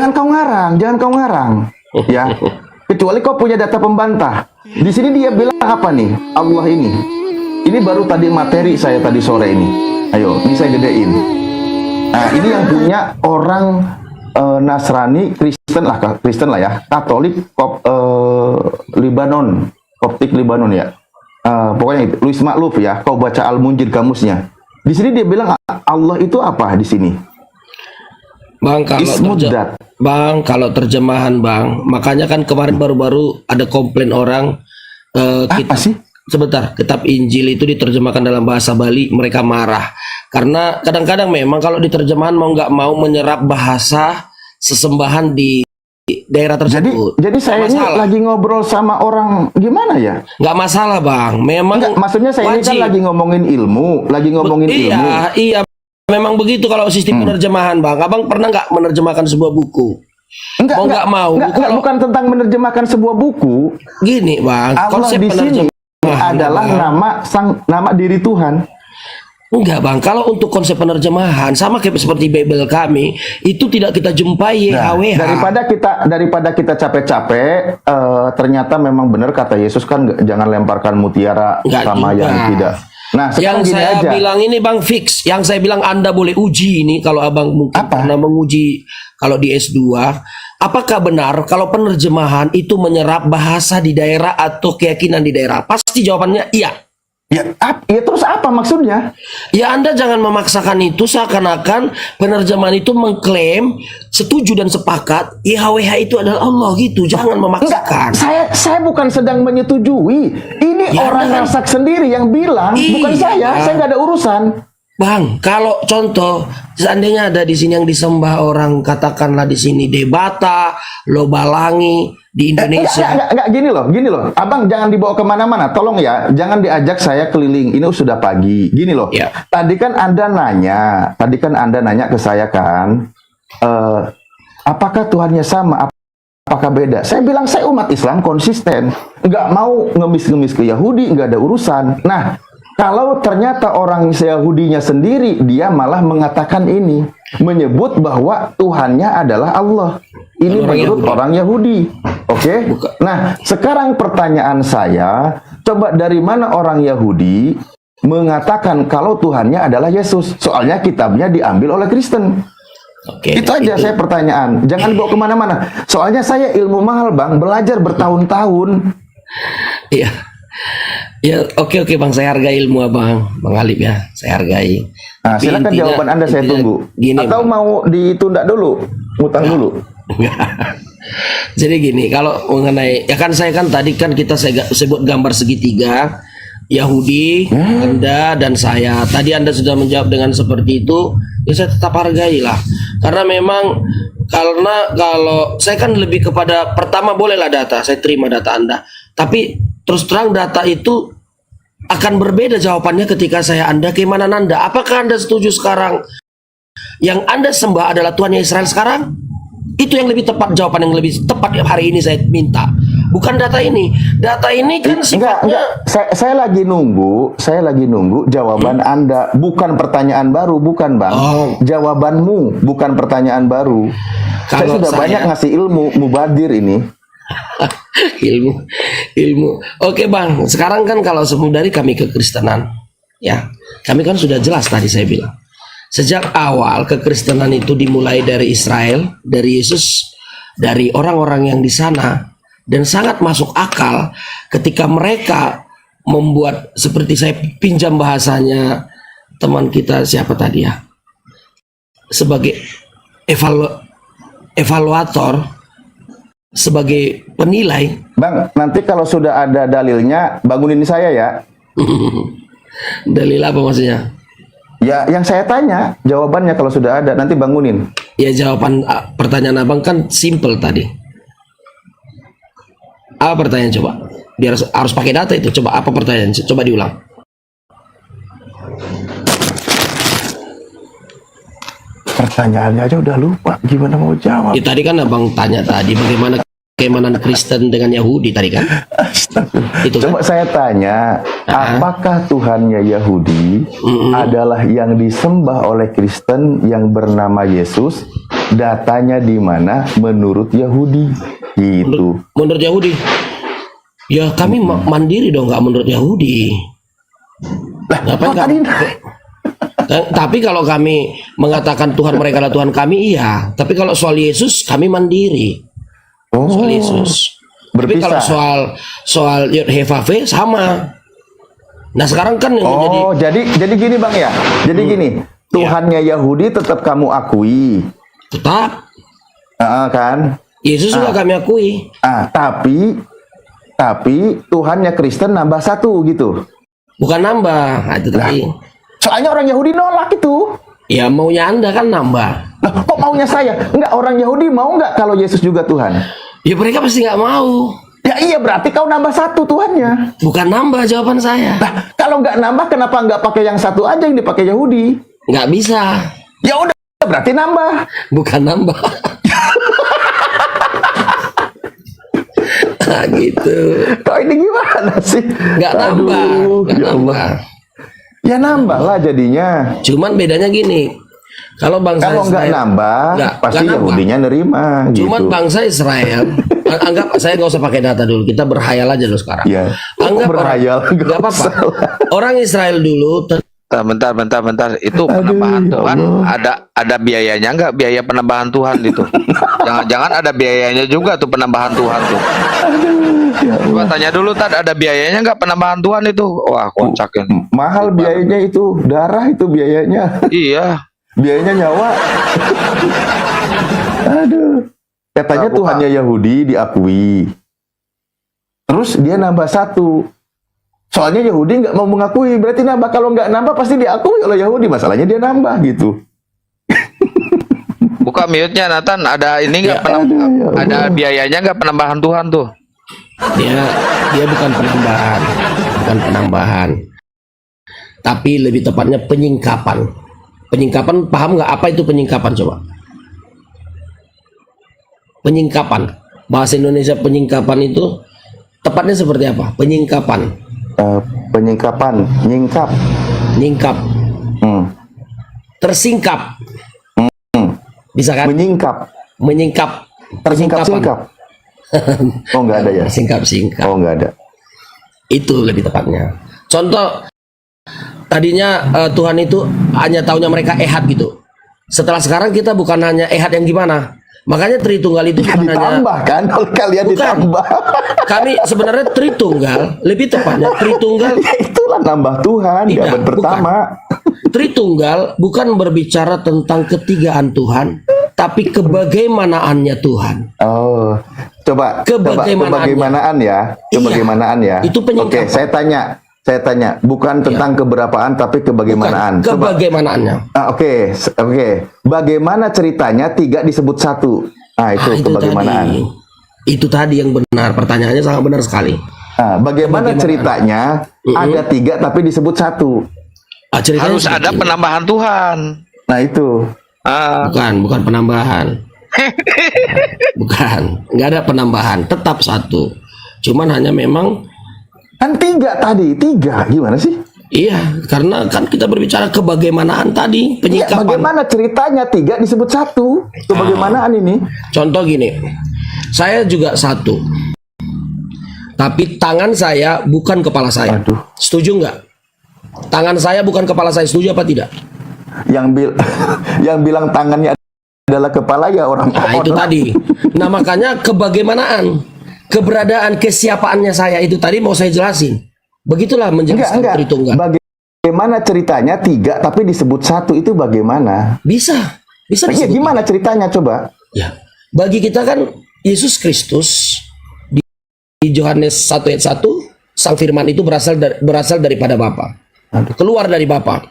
jangan kau ngarang, ya. Kecuali kau punya data pembantah. Di sini dia bilang apa nih? Allah ini baru tadi materi saya tadi sore ini. Ayo, ini saya gedein. Nah, ini yang punya orang Nasrani, Kristen lah ya, Katolik, Libanon, Koptik Libanon ya. Pokoknya itu, Louis Makluf ya. Kau baca Al-Munjid kamusnya. Di sini dia bilang Allah itu apa di sini? Bang, kalau terjemahan Bang, makanya kan kemarin baru-baru ada komplain orang apa sih? Sebentar, kitab Injil itu diterjemahkan dalam bahasa Bali, mereka marah karena kadang-kadang memang kalau diterjemahan mau nggak mau menyerap bahasa sesembahan di daerah tersebut. Jadi saya ini lagi ngobrol sama orang gimana ya? Nggak masalah Bang, memang maksudnya saya ini kan lagi ngomongin ilmu, Iya, memang begitu kalau sistem penerjemahan Bang. Abang pernah nggak menerjemahkan sebuah buku? Enggak mau. Bukan tentang menerjemahkan sebuah buku. Gini Bang, konsep di sini adalah nama diri Tuhan. Enggak Bang, kalau untuk konsep penerjemahan sama kayak seperti Bible kami itu tidak kita jumpai YHWH. Daripada kita capek-capek, ternyata memang benar kata Yesus kan jangan lemparkan mutiara sama yang tidak. Nah, yang saya bilang ini Bang fix, yang saya bilang Anda boleh uji ini kalau Abang mungkin pernah menguji kalau di S2, apakah benar kalau penerjemahan itu menyerap bahasa di daerah atau keyakinan di daerah? Pasti jawabannya iya. Ya terus apa maksudnya? Ya Anda jangan memaksakan itu seakan-akan penerjemahan itu mengklaim setuju dan sepakat YHWH itu adalah Allah gitu. Jangan memaksakan. Saya bukan sedang menyetujui. Ini ya, orang Rasak sendiri yang bilang, bukan saya. Saya nggak ada urusan. Bang, kalau contoh seandainya ada di sini yang disembah orang, katakanlah di sini Debata, Lobalangi di Indonesia. Enggak, gini loh. Abang jangan dibawa kemana-mana, tolong ya. Jangan diajak saya keliling. Ini sudah pagi. Gini loh. Ya. Tadi kan Anda nanya ke saya kan, apakah Tuhannya sama? Apakah beda? Saya bilang saya umat Islam konsisten, nggak mau ngemis-ngemis ke Yahudi, nggak ada urusan. Nah, kalau ternyata orang Yahudinya sendiri, dia malah mengatakan ini, menyebut bahwa Tuhannya adalah Allah. Ini menurut orang Yahudi. Oke? Nah, sekarang pertanyaan saya, coba dari mana orang Yahudi mengatakan kalau Tuhannya adalah Yesus? Soalnya kitabnya diambil oleh Kristen. Itu aja saya pertanyaan. Jangan dibawa kemana-mana. Soalnya saya ilmu mahal Bang, belajar bertahun-tahun. Iya. Ya oke Bang, saya hargai ilmu Bang Alip ya, saya hargai. Nah, silakan jawaban Anda saya tunggu. Atau Bang, mau ditunda dulu, ngutang dulu. Jadi gini, kalau mengenai ya kan saya kan tadi kan kita saya sebut gambar segitiga Yahudi, Anda dan saya. Tadi Anda sudah menjawab dengan seperti itu, ya saya tetap hargai lah. Karena memang kalau saya kan lebih kepada pertama bolehlah data, saya terima data Anda. Tapi terus terang data itu akan berbeda jawabannya ketika saya Anda keimanan Anda. Apakah Anda setuju sekarang yang Anda sembah adalah Tuhannya Israel sekarang? Itu yang lebih tepat, jawaban yang lebih tepat hari ini saya minta. Bukan data ini. Data ini kan sifatnya enggak. Saya lagi nunggu jawaban Anda, bukan pertanyaan baru, bukan Bang. Jawabanmu bukan pertanyaan baru. Saya sudah banyak ngasih ilmu mubadir ini. ilmu. Oke Bang, sekarang kan kalau dari kami kekristenan, ya kami kan sudah jelas tadi saya bilang. Sejak awal kekristenan itu dimulai dari Israel, dari Yesus, dari orang-orang yang di sana, dan sangat masuk akal ketika mereka membuat seperti saya pinjam bahasanya teman kita siapa tadi ya, sebagai evaluator, sebagai penilai. Bang, nanti kalau sudah ada dalilnya bangunin saya ya. Dalil apa maksudnya? Ya, yang saya tanya, jawabannya kalau sudah ada, nanti bangunin. Ya, jawaban pertanyaan Abang kan simple tadi. Apa pertanyaan coba? Biar harus pakai data itu. Coba apa pertanyaan? Coba diulang. Pertanyaannya aja udah lupa. Gimana mau jawab? Ya, tadi kan Abang tanya tadi bagaimana keimanan Kristen dengan Yahudi tadi kan? Itu coba kan? Saya tanya, apakah Tuhannya Yahudi adalah yang disembah oleh Kristen yang bernama Yesus, datanya di mana menurut Yahudi gitu. Menurut Yahudi, ya kami mandiri dong, nggak menurut Yahudi. Ngapain tadi Tapi kalau kami mengatakan Tuhan mereka adalah Tuhan kami, iya. Tapi kalau soal Yesus, kami mandiri. Soal Yesus. Tapi kalau soal Yod He Vav He sama. Nah sekarang kan yang jadi gini Bang ya. Jadi gini, Tuhannya Yahudi tetap kamu akui. Tetap. Kan? Yesus juga kami akui. Tapi Tuhannya Kristen nambah satu gitu. Bukan nambah, nah, itu tadi. Soalnya orang Yahudi nolak itu. Ya maunya Anda kan nambah. Nah, kok maunya saya? Enggak, orang Yahudi mau nggak kalau Yesus juga Tuhan? Ya mereka pasti nggak mau. Ya iya, berarti kau nambah satu Tuhannya. Bukan nambah jawaban saya. Nah, kalau nggak nambah, kenapa nggak pakai yang satu aja yang dipakai Yahudi? Nggak bisa. Ya udah, berarti nambah. Bukan nambah. Nah, gitu. Kok ini gimana sih? Nggak nambah. Nggak Ya Allah. nambah. Ya nambah lah jadinya. Cuman bedanya gini. Kalau bangsa Kalau nggak Israel nambah, pasti nggak nambah. Yahudinya nerima. Cuman gitu. bangsa Israel, anggap saya nggak usah pakai data dulu, kita berhayal aja dulu sekarang. Ya. Anggap berhayal, nggak apa-apa. Orang Israel dulu Bentar. Itu penambahan Tuhan ada biayanya nggak? Biaya penambahan Tuhan itu? Jangan-jangan ada biayanya juga tuh penambahan Tuhan tuh. Coba tanya dulu, ada biayanya nggak penambahan Tuhan itu? Wah, kocak ini. Mahal biayanya itu, darah itu biayanya. Iya. Biayanya nyawa. Aduh. Katanya Bukan. Tuhannya Yahudi diakui. Terus dia nambah satu. Soalnya Yahudi nggak mau mengakui, berarti nambah. Kalau nggak nambah pasti diakui oleh Yahudi. Masalahnya dia nambah gitu. Buka mute-nya Nathan, ada ini nggak ada biayanya nggak penambahan Tuhan tuh? dia bukan penambahan. Tapi lebih tepatnya penyingkapan. Penyingkapan, paham nggak apa itu penyingkapan coba? Penyingkapan. Bahasa Indonesia penyingkapan itu tepatnya seperti apa? Penyingkapan. Penyingkapan, Nyingkap. Tersingkap. Bisa kan? Menyingkap. Tersingkap-singkap. Oh nggak ada ya? Singkap. Oh nggak ada. Itu lebih tepatnya. Contoh, tadinya Tuhan itu hanya taunya mereka ehad gitu. Setelah sekarang kita bukan hanya ehad yang gimana. Makanya Tritunggal itu bukan hanya Ditambah kan? Kalau kalian Bukan. ditambah. kami sebenarnya Tritunggal, lebih tepatnya Tritunggal. Ya itulah nambah Tuhan di Tidak, abad pertama. Tritunggal bukan berbicara tentang ketigaan Tuhan, tapi kebagaimanaannya Tuhan. Oh, coba kebagaimanaan ya, kebagaimanaan ya. Itu penyingkapan. Oke, saya tanya, bukan tentang keberapaan tapi kebagaimanaan. Bukan, kebagaimanaannya. Oke. Bagaimana ceritanya 3 disebut 1? Nah, itu kebagaimanaan. Itu tadi yang benar. Pertanyaannya sangat benar sekali. Bagaimana ceritanya ada 3 tapi disebut 1? Ceritanya Harus ada seperti ini. penambahan Tuhan. Nah, itu. Bukan penambahan. Bukan, nggak ada penambahan, tetap 1. Cuman hanya memang Kan 3 tadi, 3 gimana sih? iya, karena kan kita berbicara kebagaimanaan tadi, Ya, penyingkapan. bagaimana ceritanya 3 disebut 1? Kebagaimanaan ini? Contoh gini, saya juga 1, tapi tangan saya bukan kepala saya. Aduh. Setuju nggak? Tangan saya bukan kepala saya, setuju apa tidak? Yang bilang tangannya adalah kepala ya orang. Nah itu tadi. Nah makanya kebagaimanaan, keberadaan, kesiapaannya saya itu tadi mau saya jelasin. Begitulah menjelaskan Enggak. Tritunggal. Bagaimana ceritanya 3 tapi disebut 1 itu bagaimana? Bisa Iya, disebut. gimana ceritanya coba? Ya, bagi kita kan Yesus Kristus di Yohanes 1 ayat 1, Sang Firman itu berasal daripada Bapa. Keluar dari Bapa.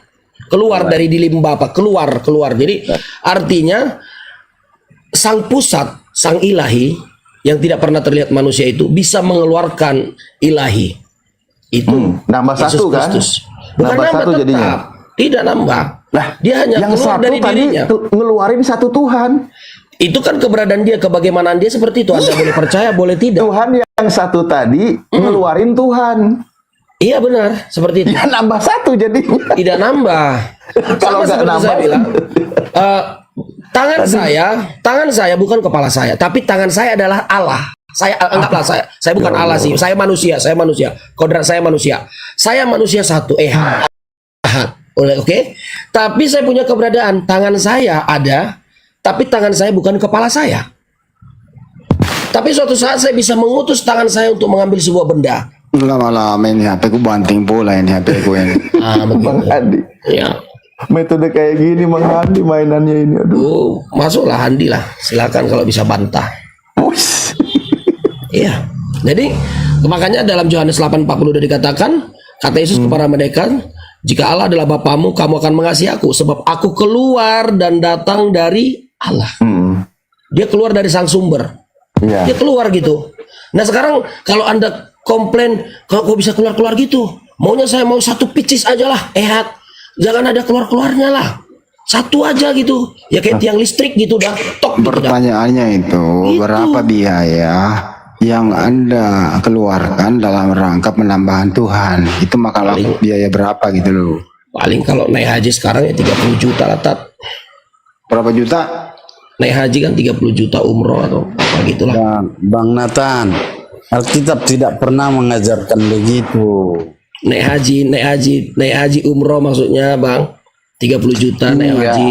Keluar dari dilim Bapa, keluar. Jadi artinya sang pusat, sang ilahi yang tidak pernah terlihat manusia itu bisa mengeluarkan ilahi. Itu Nambah Yesus 1 kan? Kristus. Bukan Nambah 1 tetap. jadinya. Tidak nambah. Lah, Dia hanya yang keluar 1 dari tadi dirinya. ngeluarin 1 Tuhan. Itu kan keberadaan dia, kebagaimanaan dia seperti itu. Anda boleh percaya, boleh tidak. Tuhan yang 1 tadi ngeluarin Tuhan. Iya benar, seperti itu. Ya nambah 1 jadinya. Tidak nambah. Kalau Sama nggak seperti nambah. saya bilang, Tangan saya bukan kepala saya, tapi tangan saya adalah Allah. Saya anggaplah saya bukan Allah sih, saya manusia, kodrat saya manusia. Saya manusia satu, oke. Tapi saya punya keberadaan, tangan saya ada, tapi tangan saya bukan kepala saya. Tapi suatu saat saya bisa mengutus tangan saya untuk mengambil sebuah benda. Lama-lama ini HP ku banting pula ini HP ku ini. Bang Handi. Ya. Metode kayak gini Bang Handi mainannya ini. Aduh. Masuklah Handi lah, silakan kalau bisa bantah. Wus. Iya. Jadi makanya dalam Yohanes 8:40 sudah dikatakan, kata Yesus kepada mereka, jika Allah adalah Bapamu, kamu akan mengasihi aku, sebab aku keluar dan datang dari Allah. Dia keluar dari sang sumber. Iya. Dia keluar gitu. Nah sekarang kalau Anda komplain, kok bisa keluar-keluar gitu? Maunya saya mau satu picis aja lah, jangan ada keluar-keluarnya lah. Satu aja gitu. Ya kayak tiang listrik gitu dah. Tok gitu dah. Pertanyaannya itu, berapa biaya yang Anda keluarkan dalam rangka penambahan Tuhan? Itu maka biaya berapa gitu loh? Paling kalau naik haji sekarang ya 30 juta lah, Tat. Berapa juta? Naik haji kan 30 juta umroh atau apa gitulah. Ya, Bang Nathan, Alkitab tidak pernah mengajarkan begitu. Naik haji umroh maksudnya, Bang. 30 juta naik Iya. haji.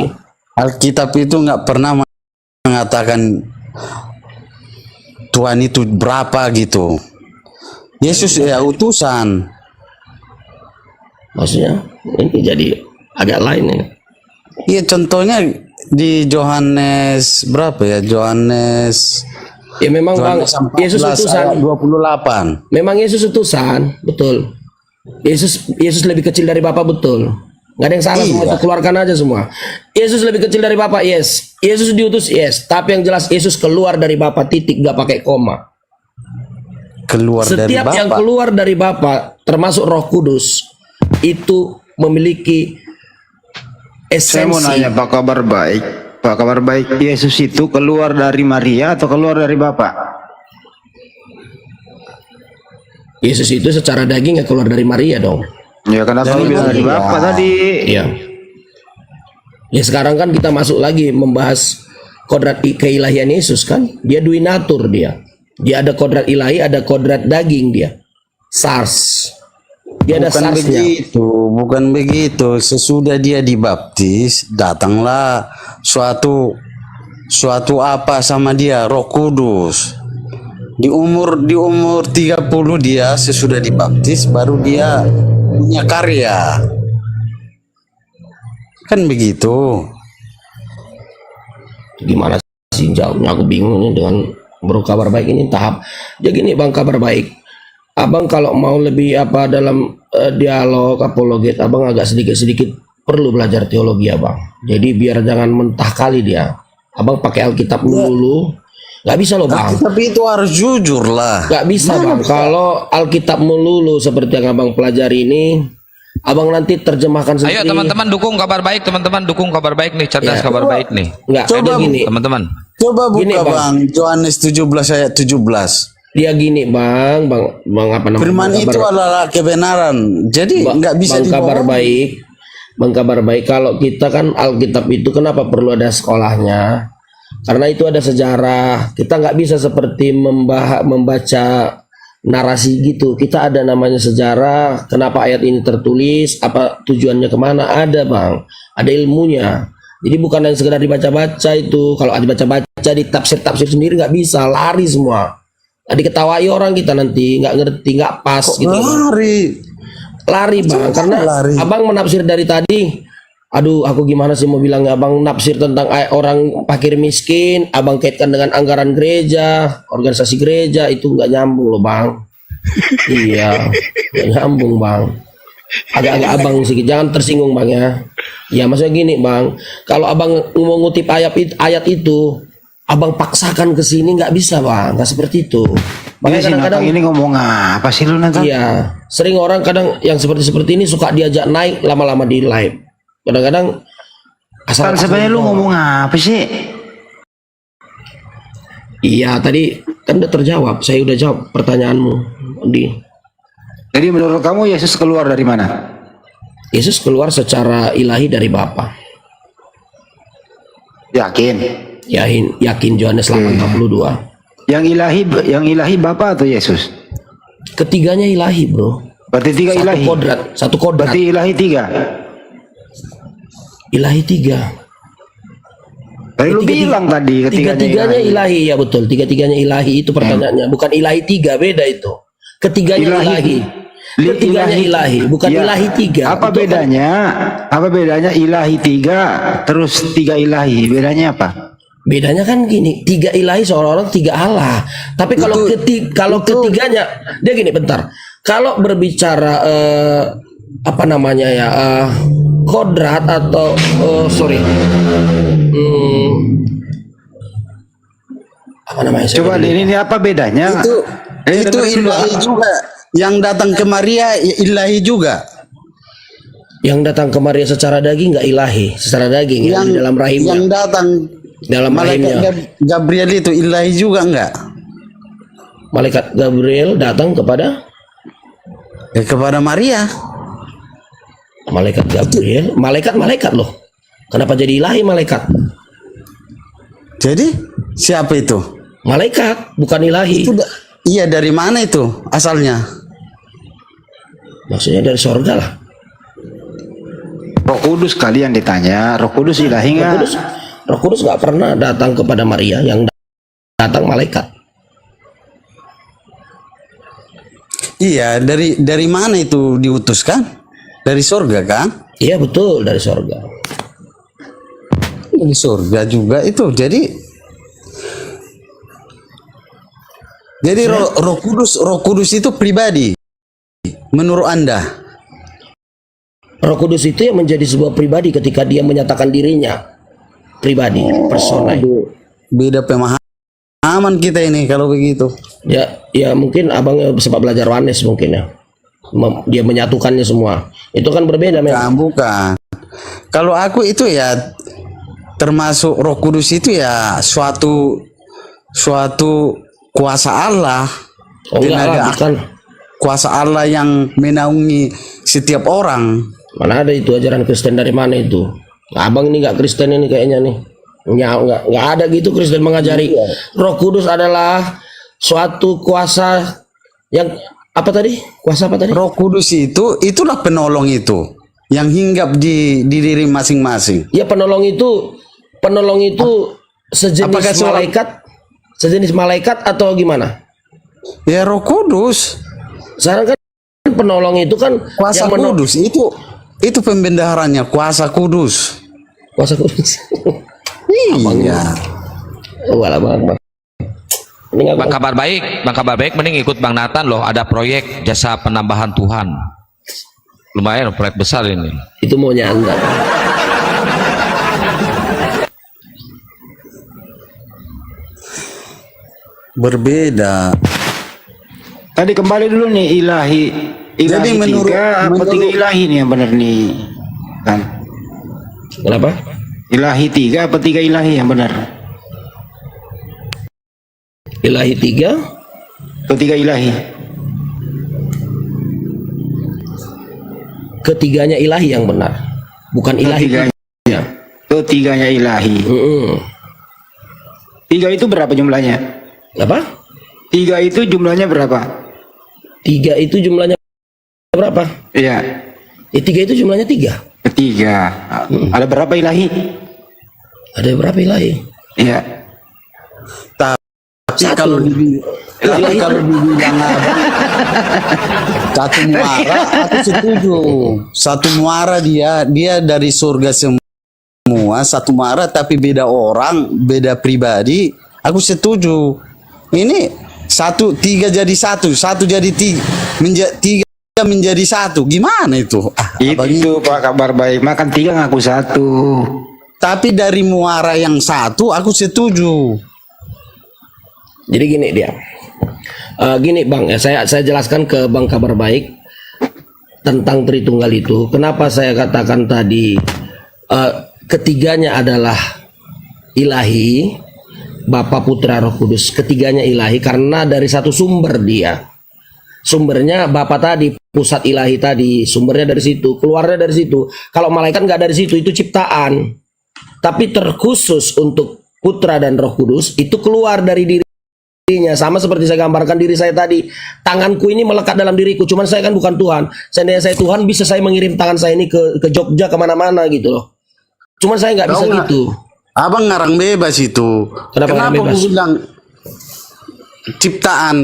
Alkitab itu nggak pernah mengatakan Tuhan itu berapa gitu. Yesus ya utusan. Maksudnya ini jadi agak lain ya. Iya, contohnya di Yohanes berapa ya? Yohanes Ya memang Bang, 14 Yesus utusan. ayat 28. Memang Yesus utusan, betul. Yesus lebih kecil dari Bapa, betul. Nggak ada yang salah semua, itu keluarkan aja semua. Yesus lebih kecil dari Bapa, yes. Yesus diutus, yes. Tapi yang jelas Yesus keluar dari Bapa, titik, nggak pakai koma. Keluar dari Setiap Bapa. yang keluar dari Bapa, termasuk Roh Kudus, itu memiliki Saya mau esensi. nanya Pak, kabar baik. Pak, kabar baik. Yesus itu keluar dari Maria atau keluar dari Bapak? Yesus itu secara daging nggak keluar dari Maria dong. Ya kenapa lu bilang dari Bapak tadi? Iya. Ya sekarang kan kita masuk lagi membahas kodrat keilahian Yesus kan. Dia duinatur dia. Dia ada kodrat ilahi, ada kodrat daging dia. SARS. Dia ada Bukan SARS-nya. begitu, bukan begitu. Sesudah dia dibaptis, datanglah suatu apa sama dia, Roh Kudus. Di umur 30 dia sesudah dibaptis baru dia punya karya. Kan begitu. Gimana sih jawabnya, aku bingung ini dengan Bro Kabar Baik ini tahap. Ya gini Bang Kabar Baik. Abang kalau mau lebih apa dalam dialog apologet, abang agak sedikit perlu belajar teologi abang. Jadi biar jangan mentah kali dia. Abang pakai Alkitab dulu. Nggak bisa loh bang. Tapi itu harus jujur lah. Nggak bisa bang. Kalau Alkitab melulu seperti yang abang pelajari ini, abang nanti terjemahkan sendiri. Ayo teman-teman dukung kabar baik, teman-teman dukung kabar baik nih, cerdas Ya. kabar baik nih. Nggak Coba, ada gini. Teman-teman. Coba buka Gini, Bang. Bang, Yohanes 17 ayat 17. Dia gini bang apa namanya? Firman Bang itu Kabar- adalah kebenaran. Jadi nggak bisa Bang Kabar dibohongi. Baik, Bang Kabar Baik. Kalau kita kan Alkitab itu kenapa perlu ada sekolahnya? Karena itu ada sejarah. Kita nggak bisa seperti membaca narasi gitu. Kita ada namanya sejarah. Kenapa ayat ini tertulis? Apa tujuannya kemana? Ada bang. Ada ilmunya. Jadi bukan yang sekedar dibaca-baca itu. Kalau dibaca-baca di tafsir sendiri nggak bisa. Lari semua. Diketawai orang kita nanti nggak ngerti, nggak pas gitu. Lari bang, karena lari. abang menafsir dari tadi. Aduh, aku gimana sih mau bilang, abang nafsir tentang orang fakir miskin, abang kaitkan dengan anggaran gereja, organisasi gereja, itu nggak nyambung loh bang. Iya, nggak nyambung bang. Agak-agak abang sedikit, jangan tersinggung bang ya. Ya maksudnya gini bang, kalau abang mau ngutip ayat itu, abang paksakan ke sini nggak bisa bang, nggak seperti itu. Makanya Makanya si Nathan kadang-kadang ini ngomong apa sih lu Nathan? iya, sering orang kadang yang seperti ini suka diajak naik lama-lama di live. Kadang-kadang Kan sebenarnya lu ngomong apa sih? Iya, tadi kan udah terjawab. Saya udah jawab pertanyaanmu, Di. Jadi menurut kamu Yesus keluar dari mana? Yesus keluar secara ilahi dari Bapa. Yakin. Yakin Yohanes 8:42. Yang ilahi Bapa atau Yesus? Ketiganya ilahi, bro. Berarti tiga ilahi. Satu kodrat. Berarti ilahi tiga. Ilahi tiga. Tadi lu bilang tadi Tiga-tiganya ilahi, ya betul. Tiga-tiganya ilahi itu pertanyaannya. Bukan ilahi tiga, beda itu. Ketiganya ilahi. Ketiganya ilahi, bukan Ya. ilahi tiga. Apa Itu kan- bedanya? Apa bedanya ilahi tiga terus tiga ilahi? Bedanya apa? Bedanya kan gini, tiga ilahi seolah-olah tiga Allah. Tapi kalau ketiganya, dia gini bentar. Kalau berbicara apa namanya ya, kodrat atau apa namanya? saya Coba lupa. ini apa bedanya? Itu dengerin dulu. ilahi juga. Yang datang ke Maria ilahi juga. Yang datang ke Maria secara daging nggak ilahi, secara daging yang di dalam rahimnya. Yang datang Dalam malaikat rahimnya. Gabriel itu ilahi juga enggak? Malaikat Gabriel datang kepada Kepada Maria. malaikat Gabriel, malaikat loh. Kenapa jadi ilahi malaikat? Jadi siapa itu? Malaikat bukan ilahi. Iya, dari mana itu asalnya? Maksudnya dari sorga lah. Roh Kudus kalian ditanya, Roh Kudus ilahi nggak? Roh Kudus nggak pernah datang kepada Maria, yang datang malaikat. Iya, dari mana itu diutuskan? Dari surga kan? Iya betul, dari sorga. Dari surga juga itu. Jadi Roh Kudus itu pribadi menurut Anda? Roh Kudus itu yang menjadi sebuah pribadi ketika dia menyatakan dirinya pribadi, personal. Beda pemahaman kita ini kalau begitu. Ya mungkin abang sempat belajar Yohanes mungkin ya. Dia menyatukannya semua. Itu kan berbeda memang. Bukan. Kalau aku itu ya termasuk Roh Kudus itu ya suatu kuasa Allah. Oh enggak lah, bukan. Kuasa Allah yang menaungi setiap orang. Mana ada itu ajaran Kristen, dari mana itu? Abang ini nggak Kristen ini kayaknya nih. Nggak ada gitu Kristen mengajari. Roh Kudus adalah suatu kuasa yang apa tadi? Kuasa apa tadi? Roh Kudus itulah penolong itu yang hinggap di diri masing-masing. Ya penolong itu sejenis Apakah sejenis malaikat atau gimana? Ya Roh Kudus, Sekarang kan penolong itu kan kuasa yang kudus itu pembendaharanya kuasa kudus. kuasa kudus. Iya. Walah bang. Ini nggak Bang kabar baik mending ikut Bang Nathan loh, ada proyek jasa penambahan Tuhan. Lumayan proyek besar ini. itu maunya Anda. Berbeda. Tadi kembali dulu nih ilahi Jadi tiga, apa tiga ilahi nih yang benar nih kan? Kenapa? Ilahi tiga apa tiga ilahi yang benar? Ilahi tiga, Atau tiga ilahi? ketiganya ilahi yang benar, bukan ilahi. Tiganya. Itu tiganya ilahi. Tiga itu berapa jumlahnya? Apa? Tiga itu jumlahnya berapa? Tiga itu jumlahnya berapa? Iya. Tiga itu jumlahnya tiga. Ketiga. Ada berapa ilahi? Ada berapa ilahi? Iya. Tapi kalau dibilang satu muara, aku setuju. Satu muara dia dari surga semua, satu muara tapi beda orang, beda pribadi. Aku setuju. Ini tiga jadi satu jadi tiga, tiga menjadi satu. Gimana itu? Itu Pak kabar baik. Makan tiga ngaku satu. Tapi dari muara yang satu, aku setuju. Jadi gini dia. Gini Bang, ya saya jelaskan ke Bang kabar baik tentang Tritunggal itu. Kenapa saya katakan tadi ketiganya adalah ilahi, Bapa, Putra, Roh Kudus. Ketiganya ilahi karena dari satu sumber dia. Sumbernya Bapa tadi, pusat ilahi tadi, sumbernya dari situ, keluarnya dari situ. Kalau malaikat nggak dari situ, itu ciptaan. tapi terkhusus untuk Putra dan Roh Kudus itu keluar dari dirinya, sama seperti saya gambarkan diri saya tadi. Tanganku ini melekat dalam diriku, cuman saya kan bukan Tuhan. Seandainya saya Tuhan, bisa saya mengirim tangan saya ini ke Jogja kemana-mana gitu loh. Cuman saya nggak bisa Tahu nggak? gitu. Abang ngarang bebas itu. Kenapa ngarang bebas? aku bilang ciptaan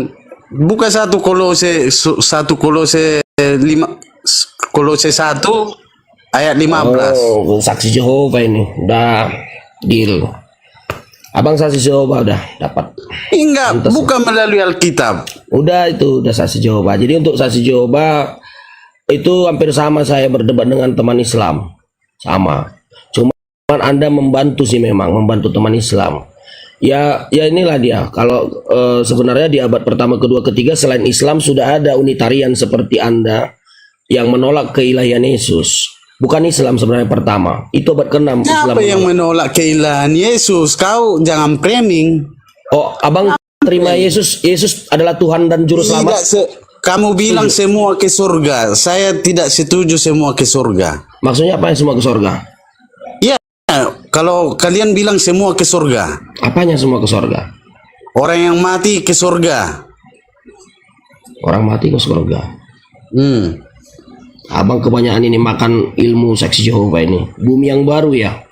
buka 1 Kolose 1 ayat 15. Oh, saksi Jehovah ini udah deal. Abang saksi Jehovah udah dapat. Enggak, bukan melalui Alkitab. Udah itu udah saksi Jehovah. Jadi untuk saksi Jehovah itu hampir sama saya berdebat dengan teman Islam. Sama. Cuman Anda membantu sih, memang membantu teman Islam. Ya inilah dia. Kalau sebenarnya di abad pertama, kedua, ketiga selain Islam sudah ada Unitarian seperti Anda yang menolak keilahian Yesus. Bukan Islam sebenarnya pertama. Itu abad ke-6 Islam. Siapa yang menolak keilahian Yesus? Kau jangan framing. Oh, abang terima Yesus adalah Tuhan dan juru selamat. Kamu bilang semua ke surga. Saya tidak setuju semua ke surga. Maksudnya apa yang semua ke surga? Ya, kalau kalian bilang semua ke surga, Apanya semua ke surga? orang yang mati ke surga. Orang mati ke surga. Abang kebanyakan ini makan ilmu saksi Jehovah ini. Bumi yang baru ya.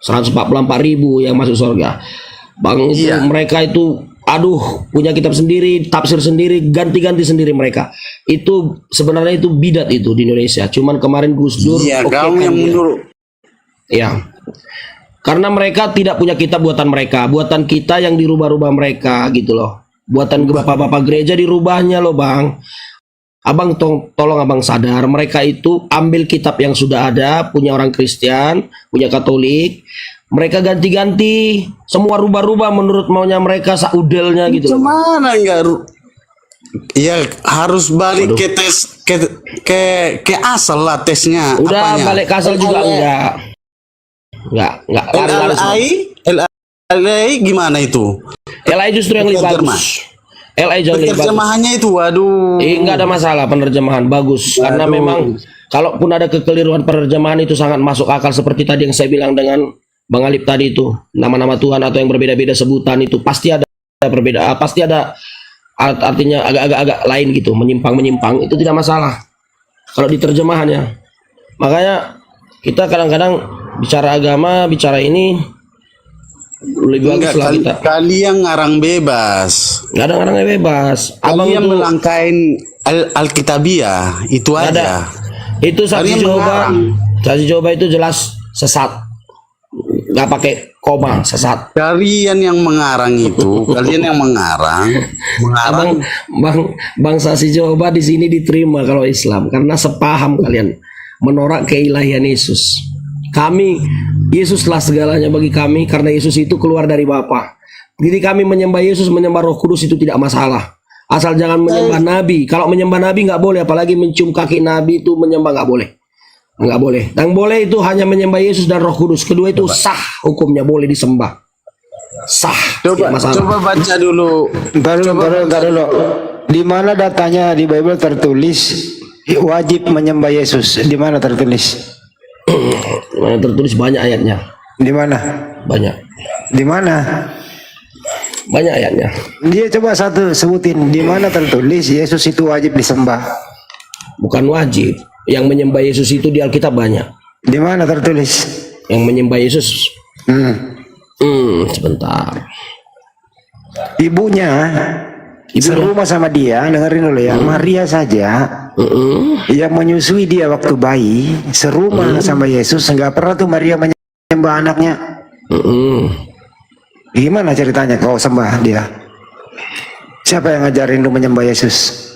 144.000 yang masuk surga. Bang itu mereka itu punya kitab sendiri, tafsir sendiri, ganti-ganti sendiri mereka. Itu sebenarnya itu bidat itu di Indonesia. Cuman kemarin Gus Dur Kamu yang menurut. Ya. Karena mereka tidak punya kitab buatan mereka, buatan kita yang dirubah-rubah mereka gitu loh. Buatan bapak-bapak gereja dirubahnya loh, Bang. Abang tolong abang sadar, mereka itu ambil kitab yang sudah ada, punya orang Kristen, punya Katolik, mereka ganti-ganti, semua rubah-rubah menurut maunya mereka, saudelnya gitu. Gimana enggak? Ya harus balik ke tes ke asal lah tesnya. Udah apanya? balik ke asal juga enggak harus. LAI gimana itu? LAI justru yang lebih bagus. LAI jauh lebih bagus. Penerjemahannya itu waduh. Enggak ada masalah, penerjemahan bagus. Karena memang kalaupun ada kekeliruan penerjemahan itu sangat masuk akal, seperti tadi yang saya bilang dengan Bang Alip tadi itu, nama-nama Tuhan atau yang berbeda-beda sebutan itu pasti ada perbedaan, pasti ada artinya agak-agak lain gitu, menyimpang-menyimpang, itu tidak masalah kalau diterjemahannya. Makanya kita kadang-kadang bicara agama, bicara ini lebih bagus lah kita. Kalian ngarang bebas. Nggak ada ngarangnya bebas. Abang Kalian itu melangkain Alkitabiah itu nggak ada. aja. Itu saksi Kalian Jehovah. mengarang. Saksi Jehovah itu jelas sesat. Nggak pakai koma, sesat. Kalian yang mengarang itu, kalian yang mengarang. Bang saksi Jehovah di sini diterima kalau Islam karena sepaham kalian menolak keilahian Yesus. Kami, Yesuslah segalanya bagi kami karena Yesus itu keluar dari Bapa. Jadi kami menyembah Yesus, menyembah Roh Kudus itu tidak masalah. Asal jangan menyembah Nabi. Kalau menyembah Nabi nggak boleh, apalagi mencium kaki Nabi itu menyembah nggak boleh. Nggak boleh. Yang boleh itu hanya menyembah Yesus dan Roh Kudus. Kedua itu sah hukumnya, boleh disembah. Sah. Coba baca dulu. Baru. Di mana datanya di Bible tertulis wajib menyembah Yesus? Di mana tertulis? Mana tertulis banyak ayatnya. Di mana? Banyak. Di mana? Banyak ayatnya. Dia coba satu sebutin di mana tertulis Yesus itu wajib disembah. Bukan wajib. Yang menyembah Yesus itu di Alkitab banyak. Di mana tertulis? Yang menyembah Yesus. Sebentar. Ibunya serumah sama dia, dengerin dulu ya. Maria saja yang menyusui dia waktu bayi, serumah sama Yesus, nggak pernah tuh Maria menyembah anaknya. Gimana ceritanya kau sembah dia? Siapa yang ngajarin lu menyembah Yesus?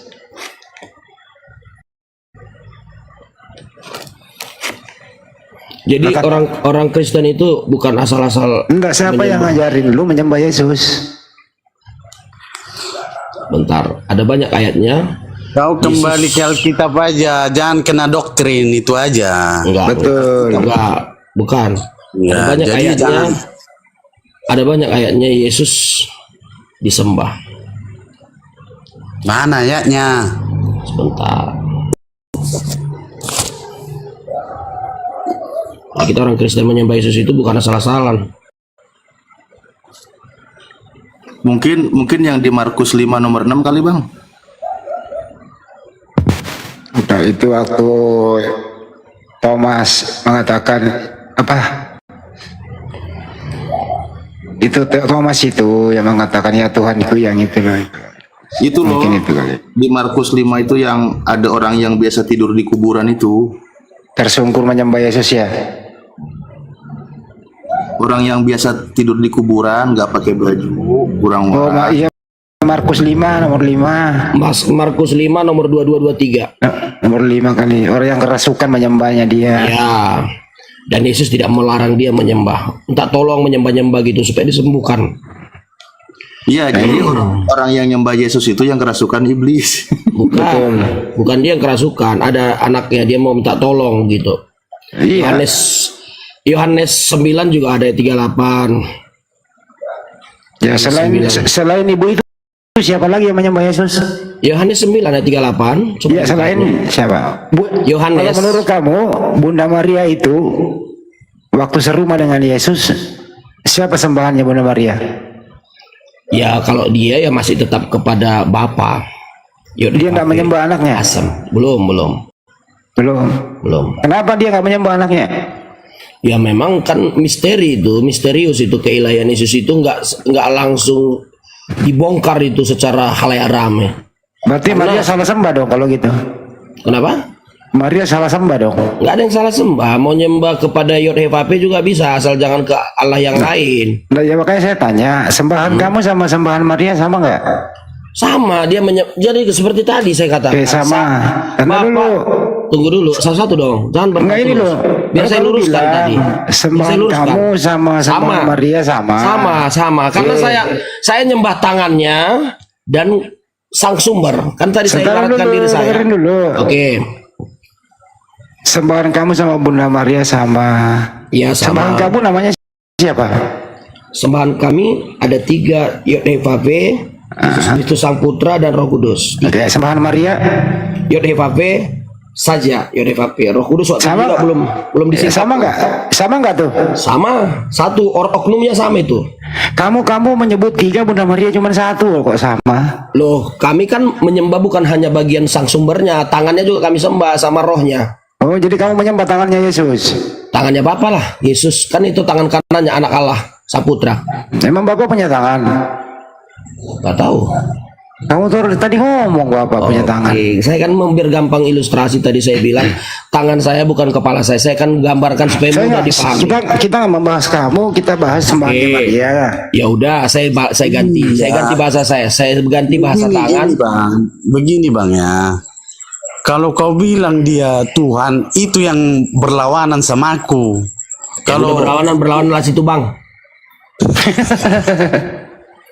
Jadi orang Kristen itu bukan asal-asal. Enggak, siapa yang ngajarin lu menyembah Yesus? Bentar, ada banyak ayatnya. Kau kembali ke Alkitab aja, jangan kena doktrin itu aja. Enggak. Betul. Enggak, bukan. Ada Ya, banyak jadi ayatnya. jangan. Ada banyak ayatnya Yesus disembah. Mana ayatnya? Sebentar. Jadi kita orang Kristen menyembah Yesus itu bukan asal-asalan. Mungkin yang di Markus 5 nomor 6 kali Bang. Nah, itu waktu Thomas mengatakan apa? Itu Thomas itu yang mengatakan ya Tuhanku yang itu loh. Itu loh. Mungkin itu kali. Di Markus 5 itu yang ada orang yang biasa tidur di kuburan itu. Tersungkur menyembah Yesus ya. Orang yang biasa tidur di kuburan, nggak pakai baju, kurang Oh, waras. iya. Markus 5 nomor 5. Markus 5 nomor 2223. Nomor 5 kali. Orang yang kerasukan menyembahnya dia. Ya. Dan Yesus tidak melarang dia menyembah. Minta tolong menyembah-nyembah gitu supaya disembuhkan. Iya, jadi orang yang nyembah Yesus itu yang kerasukan iblis. Bukan. Bukan dia yang kerasukan, ada anaknya dia mau minta tolong gitu. Iya. Yohanes 9 juga ada ayat 38. Ya selain ibu itu siapa lagi yang menyembah Yesus? Yohanes 9 ayat 38. Coba Ya selain siapa? Yohanes. Kalau menurut kamu Bunda Maria itu waktu serumah dengan Yesus siapa sembahannya Bunda Maria? Ya kalau dia ya masih tetap kepada Bapa. Dia nggak menyembah anaknya. Asem. Belum. Kenapa dia nggak menyembah anaknya? Ya memang kan misterius itu keilahian Yesus itu nggak langsung dibongkar itu secara halayak ramai. Berarti Maria salah sembah dong kalau gitu. Kenapa? Maria salah sembah dong. Nggak ada yang salah sembah. Mau nyembah kepada Yod-Heh-Vapeh juga bisa, asal jangan ke Allah yang lain. Nah, ya makanya saya tanya, sembahan kamu sama sembahan Maria sama nggak? Sama dia jadi seperti tadi saya katakan. Oke, sama. Karena Bapak, dulu. tunggu dulu, satu-satu dong. Jangan Enggak ini terus. loh. Biar saya Kamu luruskan bilang, tadi. sembahan kamu sama sembahan Maria sama. Sama. Karena saya nyembah tangannya dan sang sumber. Kan tadi saya ibaratkan diri saya. Dengerin dulu. Oke. Sembahan kamu sama Bunda Maria sama. Ya sama. Sembahan kamu namanya siapa? Sembahan kami ada 3, Yod-Heh-Vapeh, Yesus Kristus Sang Putra dan Roh Kudus. Oke, sembahan Maria Yod-Heh-Vapeh saja, Yod-Heh-Vapeh. Roh Kudus waktu sama juga belum disingkat. sama nggak? Sama nggak tuh? Sama, satu oknumnya sama itu. Kamu menyebut 3, Bunda Maria cuma 1 kok sama? Loh, kami kan menyembah bukan hanya bagian sang sumbernya, tangannya juga kami sembah sama rohnya. Oh, jadi kamu menyembah tangannya Yesus? Tangannya Bapa lah, Yesus kan itu tangan kanannya anak Allah, Sang Putra. Emang Bapak punya tangan? Gak tahu. Kamu tuh tadi ngomong Bapak punya tangan. Oke, saya kan biar gampang ilustrasi tadi saya bilang tangan saya bukan kepala saya kan gambarkan supaya mudah dipahami. Kita nggak membahas kamu, kita bahas sembahannya Maria. Ya udah, saya ganti, saya ganti bahasa saya ganti bahasa tangan. Begini bang ya. Kalau kau bilang dia Tuhan, itu yang berlawanan sama aku. Kalau berlawanan lah situ bang.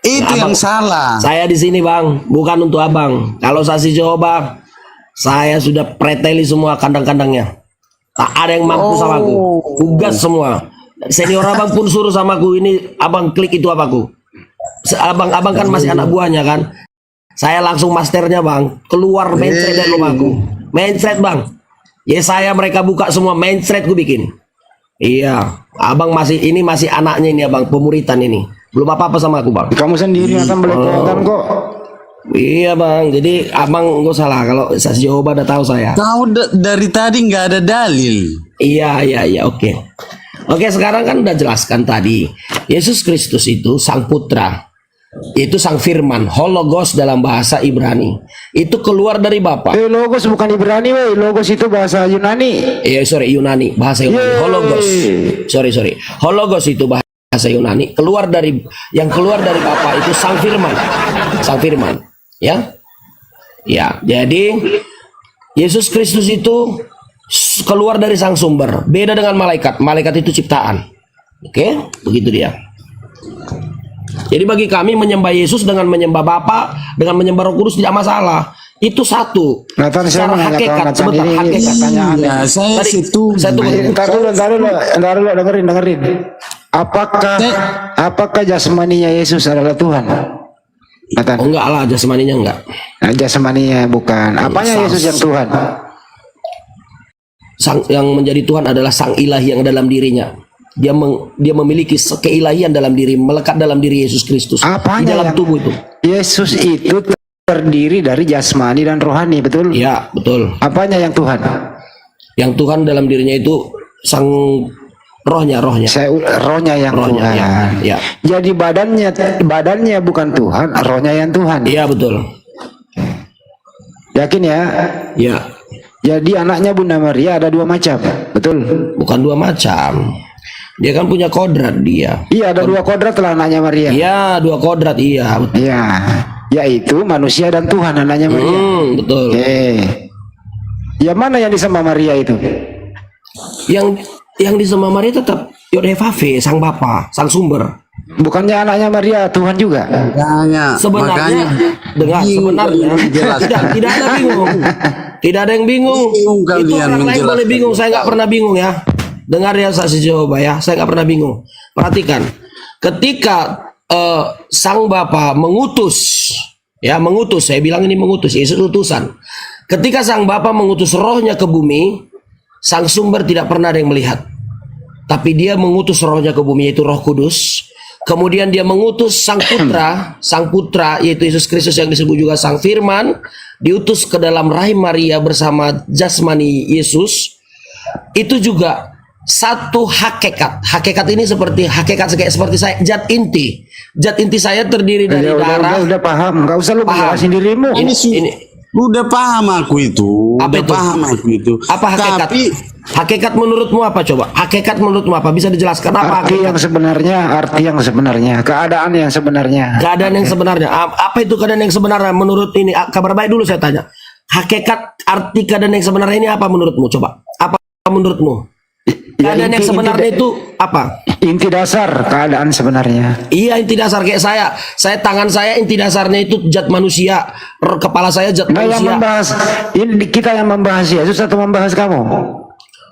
Itu Ya, yang abang, salah. saya di sini bang, bukan untuk abang. Kalau saksi Jehovah, saya sudah preteli semua kandang-kandangnya. Tak ada yang mampu sama aku. Tugas semua. Senior abang pun suruh sama aku ini, abang klik itu apaku. Abang kan masih anak buahnya kan. Saya langsung masternya bang, keluar mindset dari rumahku. Mindset bang. Ya saya mereka buka semua mindset ku bikin. Iya, abang masih anaknya ini abang, pemuritan ini. Belum apa-apa sama aku bang. Kamu sendiri akan belepotan kok. Iya bang, jadi abang nggak salah kalau saksi Jehovah udah tahu saya. Kau dari tadi nggak ada dalil. Iya, oke. Oke, sekarang kan udah jelaskan tadi. Yesus Kristus itu Sang Putra. Itu Sang Firman, Hologos dalam bahasa Ibrani. Itu keluar dari Bapa. Logos bukan Ibrani, weh. Logos itu bahasa Yunani. Yunani, bahasa Yunani. Hologos. Sorry. Hologos itu bahasa Yunani. Yang keluar dari Bapa itu Sang Firman. Sang Firman. Ya. Ya, jadi Yesus Kristus itu keluar dari sang sumber. Beda dengan malaikat. Malaikat itu ciptaan. Oke, begitu dia. Jadi bagi kami menyembah Yesus dengan menyembah Bapa, dengan menyembah Roh Kudus tidak masalah. Itu satu. Nathan, Secara hakikat, sebentar, hakikat. Iya, saya Tadi, setuju. saya tunggu. Ntar dulu, dengerin. Apakah jasmaninya Yesus adalah Tuhan? Nathan. Oh enggak lah, jasmaninya enggak. Jasmaninya bukan. Apanya Yesus yang Tuhan? yang menjadi Tuhan adalah sang ilahi yang dalam dirinya. Dia memiliki keilahian dalam diri, melekat dalam diri Yesus Kristus di Apanya dalam yang tubuh itu. Yesus itu terdiri dari jasmani dan rohani, betul? Ya, betul. Apanya yang Tuhan? Yang Tuhan dalam dirinya itu sang rohnya. Rohnya yang Rohnya, Tuhan. ya. Jadi badannya bukan Tuhan, rohnya yang Tuhan. Iya, betul. Yakin ya? Ya, Jadi anaknya Bunda Maria ada dua macam, betul? bukan dua macam. Dia kan punya kodrat dia. Iya, ada dua kodrat lah anaknya Maria. Iya, dua kodrat, iya. Betul. Iya, yaitu manusia dan Tuhan anaknya Maria. Betul. Oke. Ya mana yang disembah Maria itu? Yang disembah Maria tetap Yodhevave, sang Bapa, sang sumber. Bukannya anaknya Maria Tuhan juga? Makanya, Sebenarnya dengar bingung sebenarnya kalian menjelaskan. tidak ada bingung. Tidak ada yang bingung. Bingung Itu kalian orang lain menjelaskan. boleh bingung, saya nggak pernah bingung ya. Dengar ya saksi Jehovah ya, saya nggak pernah bingung. Perhatikan, ketika sang Bapa mengutus, saya bilang ini mengutus, Yesus utusan. Ketika sang Bapa mengutus rohnya ke bumi, sang sumber tidak pernah ada yang melihat. Tapi dia mengutus rohnya ke bumi, yaitu Roh Kudus. Kemudian dia mengutus sang putra yaitu Yesus Kristus yang disebut juga sang Firman, diutus ke dalam rahim Maria bersama jasmani Yesus. Itu juga satu hakikat. Hakikat ini seperti saya, zat inti. Zat inti saya terdiri dari darah. Udah paham, nggak usah lu Paham. jelasin dirimu. Ini Udah paham aku itu. Apa Udah itu? paham aku itu. apa hakikat? Tapi Hakikat menurutmu apa coba? Hakikat menurutmu apa? Bisa dijelaskan apa? Arti yang sebenarnya, keadaan yang sebenarnya. Keadaan yang sebenarnya. Apa itu keadaan yang sebenarnya menurut ini? Kabar baik dulu saya tanya. Hakikat arti keadaan yang sebenarnya ini apa menurutmu? Coba. Apa menurutmu? Keadaan yang sebenarnya itu apa? Inti dasar keadaan sebenarnya. Iya, inti dasar kayak saya. Tangan saya inti dasarnya itu zat manusia. Kepala saya zat Nah, yang manusia. membahas ini kita yang membahas Yesus atau membahas kamu?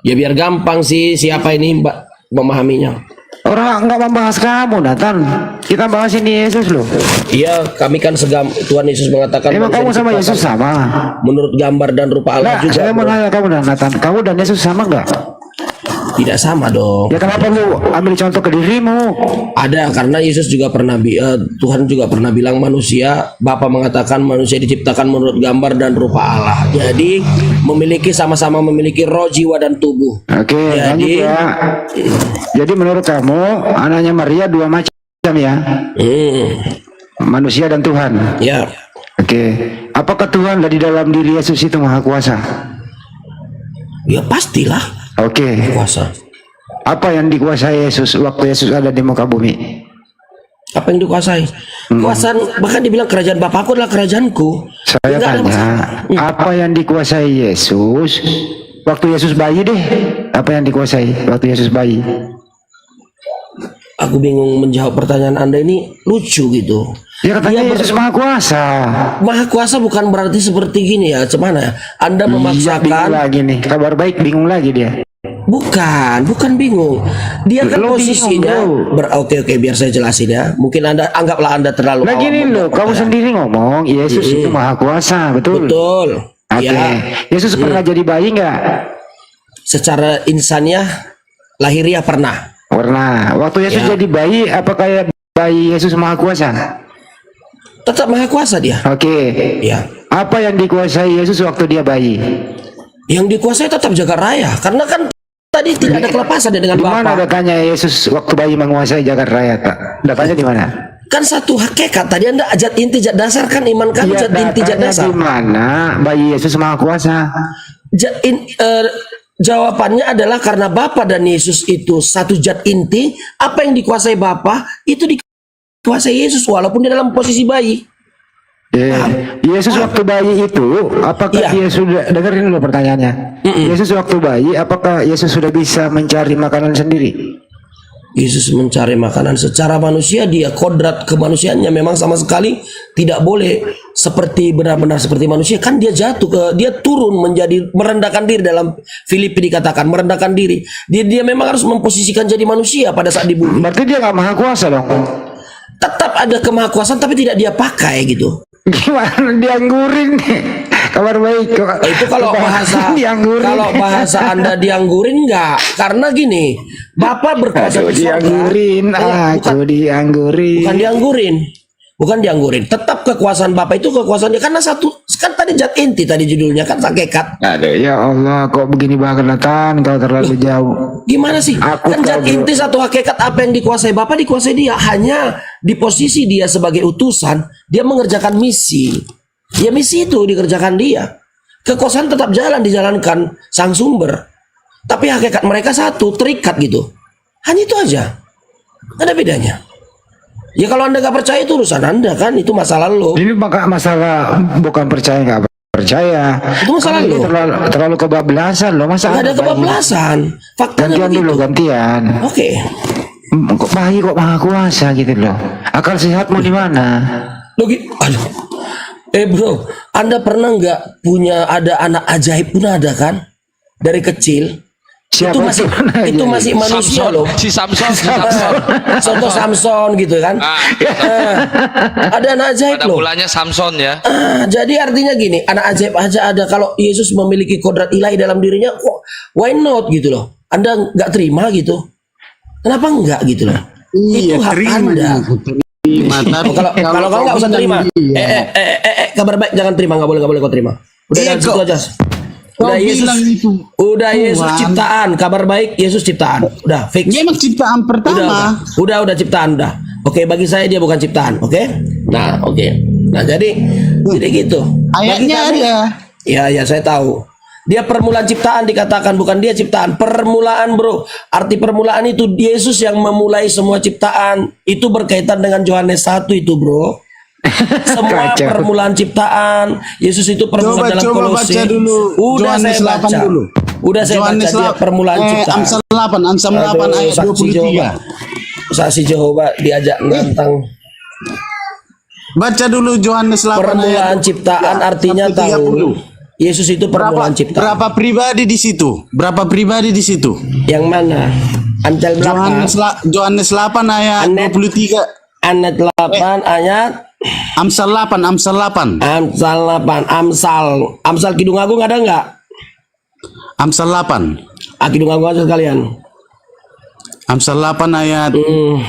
Ya biar gampang sih siapa ini Mbak memahaminya. Orang nggak membahas kamu, Nathan. Kita bahas ini Yesus loh. Iya, kami kan Tuhan Yesus mengatakan Emang manusia kamu sama diciptakan Yesus sama? menurut gambar dan rupa Allah Nah, juga. saya mau bro. nanya kamu dan Nathan, kamu dan Yesus sama nggak? Tidak sama dong. Ya kenapa lu ambil contoh ke dirimu? Ada, karena Yesus juga pernah Tuhan juga pernah bilang manusia, Bapa mengatakan manusia diciptakan menurut gambar dan rupa Allah. Jadi sama-sama memiliki roh, jiwa dan tubuh. Oke, lanjut Jadi ya. Jadi menurut kamu anaknya Maria dua macam ya? Manusia dan Tuhan. ya, Oke. Apakah Tuhan di dalam diri Yesus itu maha kuasa? ya pastilah Oke. kuasa. Apa yang dikuasai Yesus waktu Yesus ada di muka bumi? Apa yang dikuasai? Kuasaan, bahkan dibilang kerajaan Bapakku adalah kerajaanku. Saya Nggak ada tanya, masalah. apa yang dikuasai Yesus waktu Yesus bayi deh? Apa yang dikuasai waktu Yesus bayi? Aku bingung menjawab pertanyaan Anda ini, lucu gitu. Ya katanya Dia Yesus maha kuasa. Maha kuasa bukan berarti seperti gini ya, cuman ya Anda Iya, bingung memaksakan. lagi nih. Kabar baik bingung lagi dia. Bukan bingung. Dia kan Lo posisinya bingung, oke, biar saya jelasin ya. Mungkin Anggaplah Anda terlalu Nah awam gini loh, menjawab kamu pertanyaan. sendiri ngomong Yesus itu maha kuasa, betul? Betul. Oke. Ya, Yesus pernah jadi bayi nggak? secara insaniah lahiriah pernah. Pernah. Waktu Yesus Ya. jadi bayi, apa kayak bayi Yesus maha kuasa? Tetap maha kuasa dia. Oke. Ya. Apa yang dikuasai Yesus waktu dia bayi? Yang dikuasai tetap jagat raya, karena kan tadi tidak ada kelepasan dia dengan Di mana Bapa. datanya Yesus waktu bayi menguasai jagat raya? Kak? Datanya di mana? Kan satu hakikat tadi Anda zat inti zat dasar kan iman kami Iya, zat inti zat datanya dasar. di mana bayi Yesus maha kuasa? Jawabannya adalah karena Bapa dan Yesus itu satu zat inti, apa yang dikuasai Bapa itu dikuasai Yesus walaupun dia dalam posisi bayi. Yesus waktu bayi itu, apakah Iya. dia sudah dengerin dulu pertanyaannya? Yesus waktu bayi, apakah Yesus sudah bisa mencari makanan sendiri? Yesus mencari makanan secara manusia, dia kodrat kemanusiaannya memang sama sekali tidak boleh seperti benar-benar seperti manusia. Kan dia dia turun menjadi merendahkan diri, dalam Filipi dikatakan merendahkan diri. Dia memang harus memposisikan jadi manusia pada saat di bumi. Berarti dia nggak maha kuasa dong? Tetap ada kemahakuasaan tapi tidak dia pakai gitu. Gimana dia nggurin nih? Kabar baik kok. Itu kalau bahasa dianggurin. kalau bahasa Anda dianggurin enggak? Karena gini, Bapak berkuasa Aku di sorga. dianggurin, aku dianggurin. Bukan dianggurin. Bukan dianggurin. Tetap kekuasaan Bapak itu kekuasaannya karena satu kan tadi zat inti tadi judulnya kan hakikat. Aduh ya Allah, kok begini banget Tan, kau terlalu jauh. Gimana sih? Aku Kan zat tahu, bro. inti satu hakikat apa yang dikuasai Bapak dikuasai dia. Hanya di posisi dia sebagai utusan, dia mengerjakan misi. Ya misi itu dikerjakan dia. Kekuasaan tetap jalan dijalankan sang sumber. Tapi hakikat mereka satu, terikat gitu. Hanya itu aja. Ada bedanya. Ya kalau Anda gak percaya itu urusan Anda kan, itu masalah lo. Ini maka masalah bukan percaya nggak percaya. Itu masalah Kamu ini lo. terlalu kebablasan loh, masa Gak ada kebablasan. Faktanya Gantian dulu, begitu. gantian. Oke. Kok bayi kok maha kuasa gitu loh. Akal sehatmu di mana? Aduh. Bro, Anda pernah nggak punya ada anak ajaib pun ada kan? Dari kecil. Siapa itu masih itu anak itu ajaib? masih manusia Samson, loh. si Samson. Contoh Samson gitu kan. Ada anak ajaib Pada loh. mulanya Samson ya. Jadi artinya gini, anak ajaib aja ada. Kalau Yesus memiliki kodrat ilahi dalam dirinya, kok why not gitu loh? Anda nggak terima gitu? Kenapa enggak gitu loh? Itu hak Anda. Terima, tapi Kalau kau nggak usah bilang terima. dia- Kabar baik jangan terima, nggak boleh kau terima. Udah Iya, dari situ kok. aja. Kau Udah Yesus, bilang itu udah Yesus Tuhan. ciptaan. Kabar baik Yesus ciptaan. Udah fix. Dia emang ciptaan pertama. Udah ciptaan udah. Oke, bagi saya dia bukan ciptaan. Oke. Nah, oke. Nah, jadi gitu. Bagi Ayatnya kami- ada. Ya, saya tahu. Dia permulaan ciptaan dikatakan, bukan dia ciptaan. Permulaan, bro. Arti permulaan itu Yesus yang memulai semua ciptaan. Itu berkaitan dengan Yohanes 1 itu, bro. Semua Kacau. permulaan ciptaan. Yesus itu permulaan dalam Coba Kolose. baca dulu. Udah Yohanes saya 8 baca. dulu. Udah saya baca Yohanes dia 8, permulaan ciptaan. Amsal 8 Aduh, ayat saksi 23. Saksi Jehovah diajak nantang. Baca dulu Yohanes 8 Permulaan ayat ciptaan artinya sampai 30. tahu. Yesus itu permulaan ciptaan. Berapa pribadi di situ? Berapa pribadi di situ? Yang mana? Ancel belakang. Yohanes 8 ayat Anet. 23. Ayat 8 ayat Amsal 8, Amsal 8. Amsal 8 Amsal Kidung Agung ada nggak? Amsal 8. Kidung Agung aja sekalian. Amsal 8 ayat Hmm.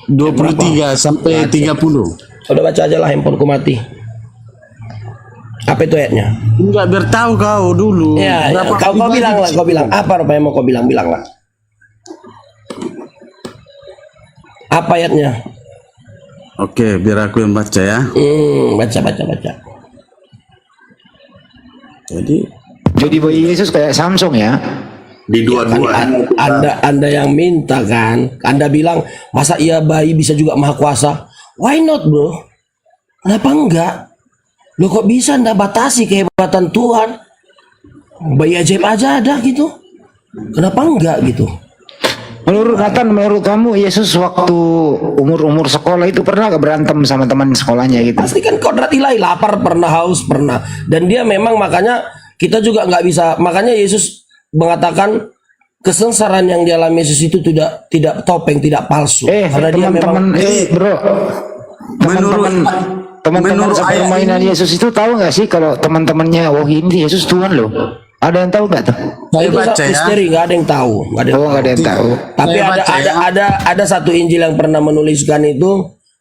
23 sampai 30. Udah baca aja lah, handphoneku mati. Apa itu ayatnya? Enggak bertahu kau dulu. Ya, Berapa kau pribadi bilang di lah, kau situ? bilang apa rupanya mau kau bilang lah. Apa ayatnya? Oke, biar aku yang baca ya. Baca. Jadi bayi Yesus kayak Samsung ya. Di dua-dua. Anda yang minta kan? Anda bilang masa iya bayi bisa juga maha kuasa? Why not, bro? Kenapa enggak? Lo kok bisa Anda batasi kehebatan Tuhan? Bayi ajaib aja ada gitu. Kenapa enggak gitu? Menurut Nathan, menurut kamu Yesus waktu umur sekolah itu pernah gak berantem sama teman sekolahnya gitu? Pasti kan kodrat ilahi, lapar pernah, haus pernah. Dan dia memang makanya kita juga nggak bisa. Makanya Yesus mengatakan kesengsaraan yang dialami Yesus itu tidak topeng, tidak palsu. Karena dia teman-teman memang bro, teman-teman menurut sepermainan ayat ini- Yesus itu tahu nggak sih kalau teman-temannya wah ini Yesus Tuhan loh? Ada yang tahu nggak tuh? Saya itu baca ya. misteri, nggak ada yang tahu, nggak ada yang Oh tahu. nggak ada yang tahu. Tapi Saya baca ya. ada satu Injil yang pernah menuliskan itu,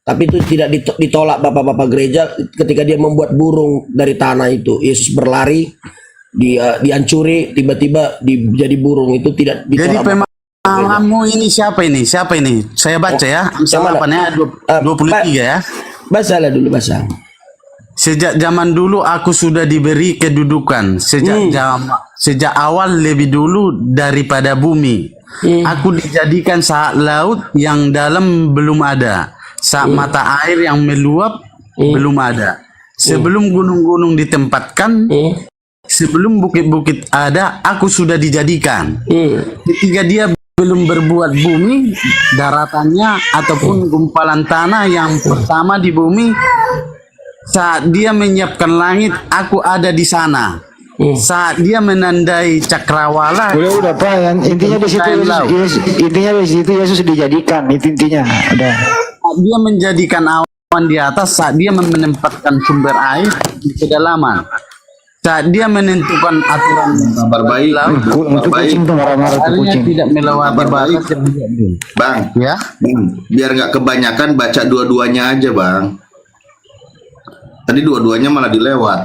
tapi itu tidak ditolak bapak-bapak gereja ketika dia membuat burung dari tanah itu. Yesus berlari, dihancuri, tiba-tiba jadi burung itu tidak Jadi ditolak. pemahamanmu ini siapa ini? Siapa ini? Saya baca ya. Amsal yang mana? 8 ayat 23 ya. Bacalah dulu bahasa. Sejak zaman dulu aku sudah diberi kedudukan. Sejak awal lebih dulu daripada bumi. Aku dijadikan saat laut yang dalam belum ada. Saat mata air yang meluap belum ada. Sebelum gunung-gunung ditempatkan, sebelum bukit-bukit ada, aku sudah dijadikan. Ketika dia belum berbuat bumi, daratannya ataupun gumpalan tanah yang pertama di bumi, saat dia menyiapkan langit, aku ada di sana. Saat dia menandai cakrawala, Udah Pak, yang intinya di situ intinya di situ Yesus dijadikan, itu intinya. Udah. saat dia menjadikan awan di atas, saat dia menempatkan sumber air di kedalaman. saat dia menentukan aturan Kabar baik. Untuk kucing tuh marah-marah tuh harusnya kucing. tidak melewati Kabar batas baik. yang diatur. Bang, Ya, biar nggak kebanyakan baca dua-duanya aja, Bang. Tadi dua-duanya malah dilewat.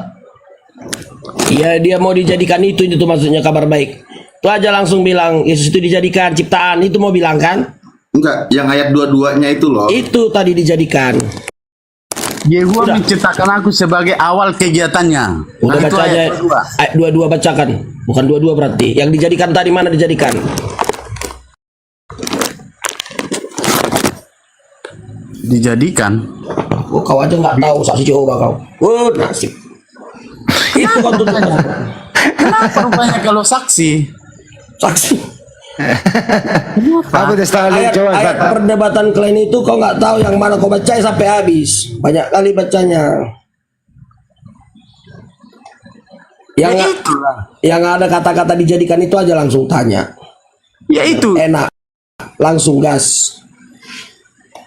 Iya, dia mau dijadikan itu maksudnya kabar baik. Itu aja langsung bilang Yesus itu dijadikan ciptaan, itu mau bilang kan? Enggak, yang ayat dua-duanya itu loh. Itu tadi dijadikan. Yehova menciptakan aku sebagai awal kegiatannya. Udah Nah, itu baca aja ayat kedua. ayat 22 bacakan. Bukan 22 berarti. Yang dijadikan tadi mana dijadikan? Dijadikan. Oh, kau aja nggak tahu saksi Jehovah kau. Oh, nasib. Itu kontennya. Kenapa rupanya kalau saksi? Saksi. Aku tes tahu Ayat, coba ayat Ustaz. perdebatan kalian itu kau nggak tahu yang mana kau baca sampai habis. Banyak kali bacanya. Yang yang ada kata-kata dijadikan itu aja langsung tanya. Ya itu Enak. Langsung gas.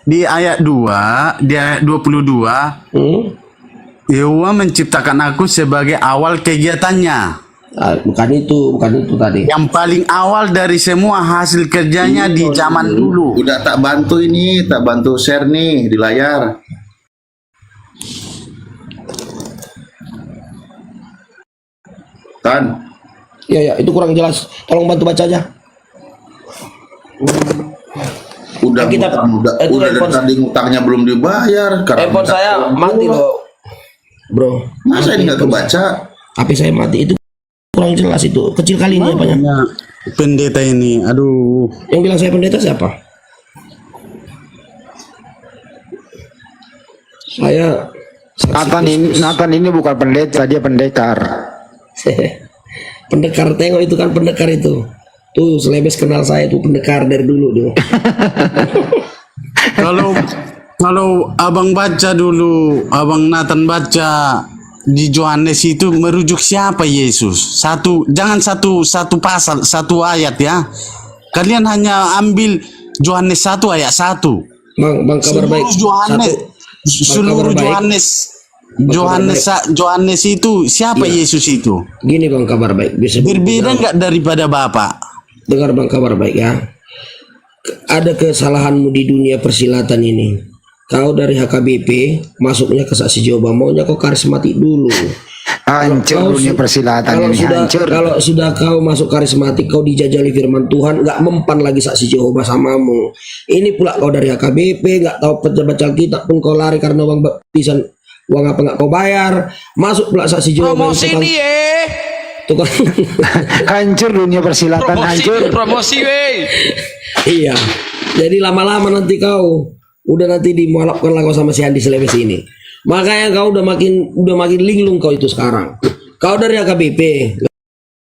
di ayat 2, di ayat 22, Yehova menciptakan aku sebagai awal kegiatannya. Ah, bukan itu tadi. Yang paling awal dari semua hasil kerjanya di zaman dulu. Udah tak bantu ini, tak bantu share nih di layar. Tan, Ya, itu kurang jelas. Tolong bantu baca aja. udah Kita- udah itu dari handphone- tadi utangnya belum dibayar. Karena Handphone saya mati loh, bro. Masa ini nggak kebaca? HP saya mati, itu kurang jelas itu. Kecil kali ini apanya. Ya, pendeta ini, aduh. Yang bilang saya pendeta siapa? Saya Nathan ini bukan pendeta, dia pendekar. pendekar, tengok itu kan pendekar itu. Tuh selebes kenal saya tuh pendekar dari dulu tuh. Kalau abang baca dulu, abang Nathan baca di Yohanes itu merujuk siapa Yesus? Jangan satu pasal, satu ayat ya. Kalian hanya ambil Yohanes 1 ayat 1. Bang kabar baik. Seluruh Yohanes itu siapa Yesus itu? Gini bang kabar baik. Bisa Berbeda nggak daripada Bapak? dengar bang kabar baik ya. Ada kesalahanmu di dunia persilatan ini. Kau dari HKBP masuknya ke saksi Jehovah, maunya kau karismatik dulu. Hancur dunia persilatan Kalau ini, sudah hancur. kalau sudah kau masuk karismatik, kau dijajali firman Tuhan, nggak mempan lagi saksi Jehovah samamu. Ini pula kau dari HKBP, nggak tahu baca kitab pun kau lari karena uang baptisan, uang apa nggak kau bayar. Masuk pula saksi Jehovah. Promosi nih Tukang Hancur dunia persilatan, hancur. promosi weh. iya. Jadi lama-lama nanti kau udah nanti dimualafkan lah kau sama si Andi Selebes ini. Makanya kau udah makin linglung kau itu sekarang. Kau dari AKBP,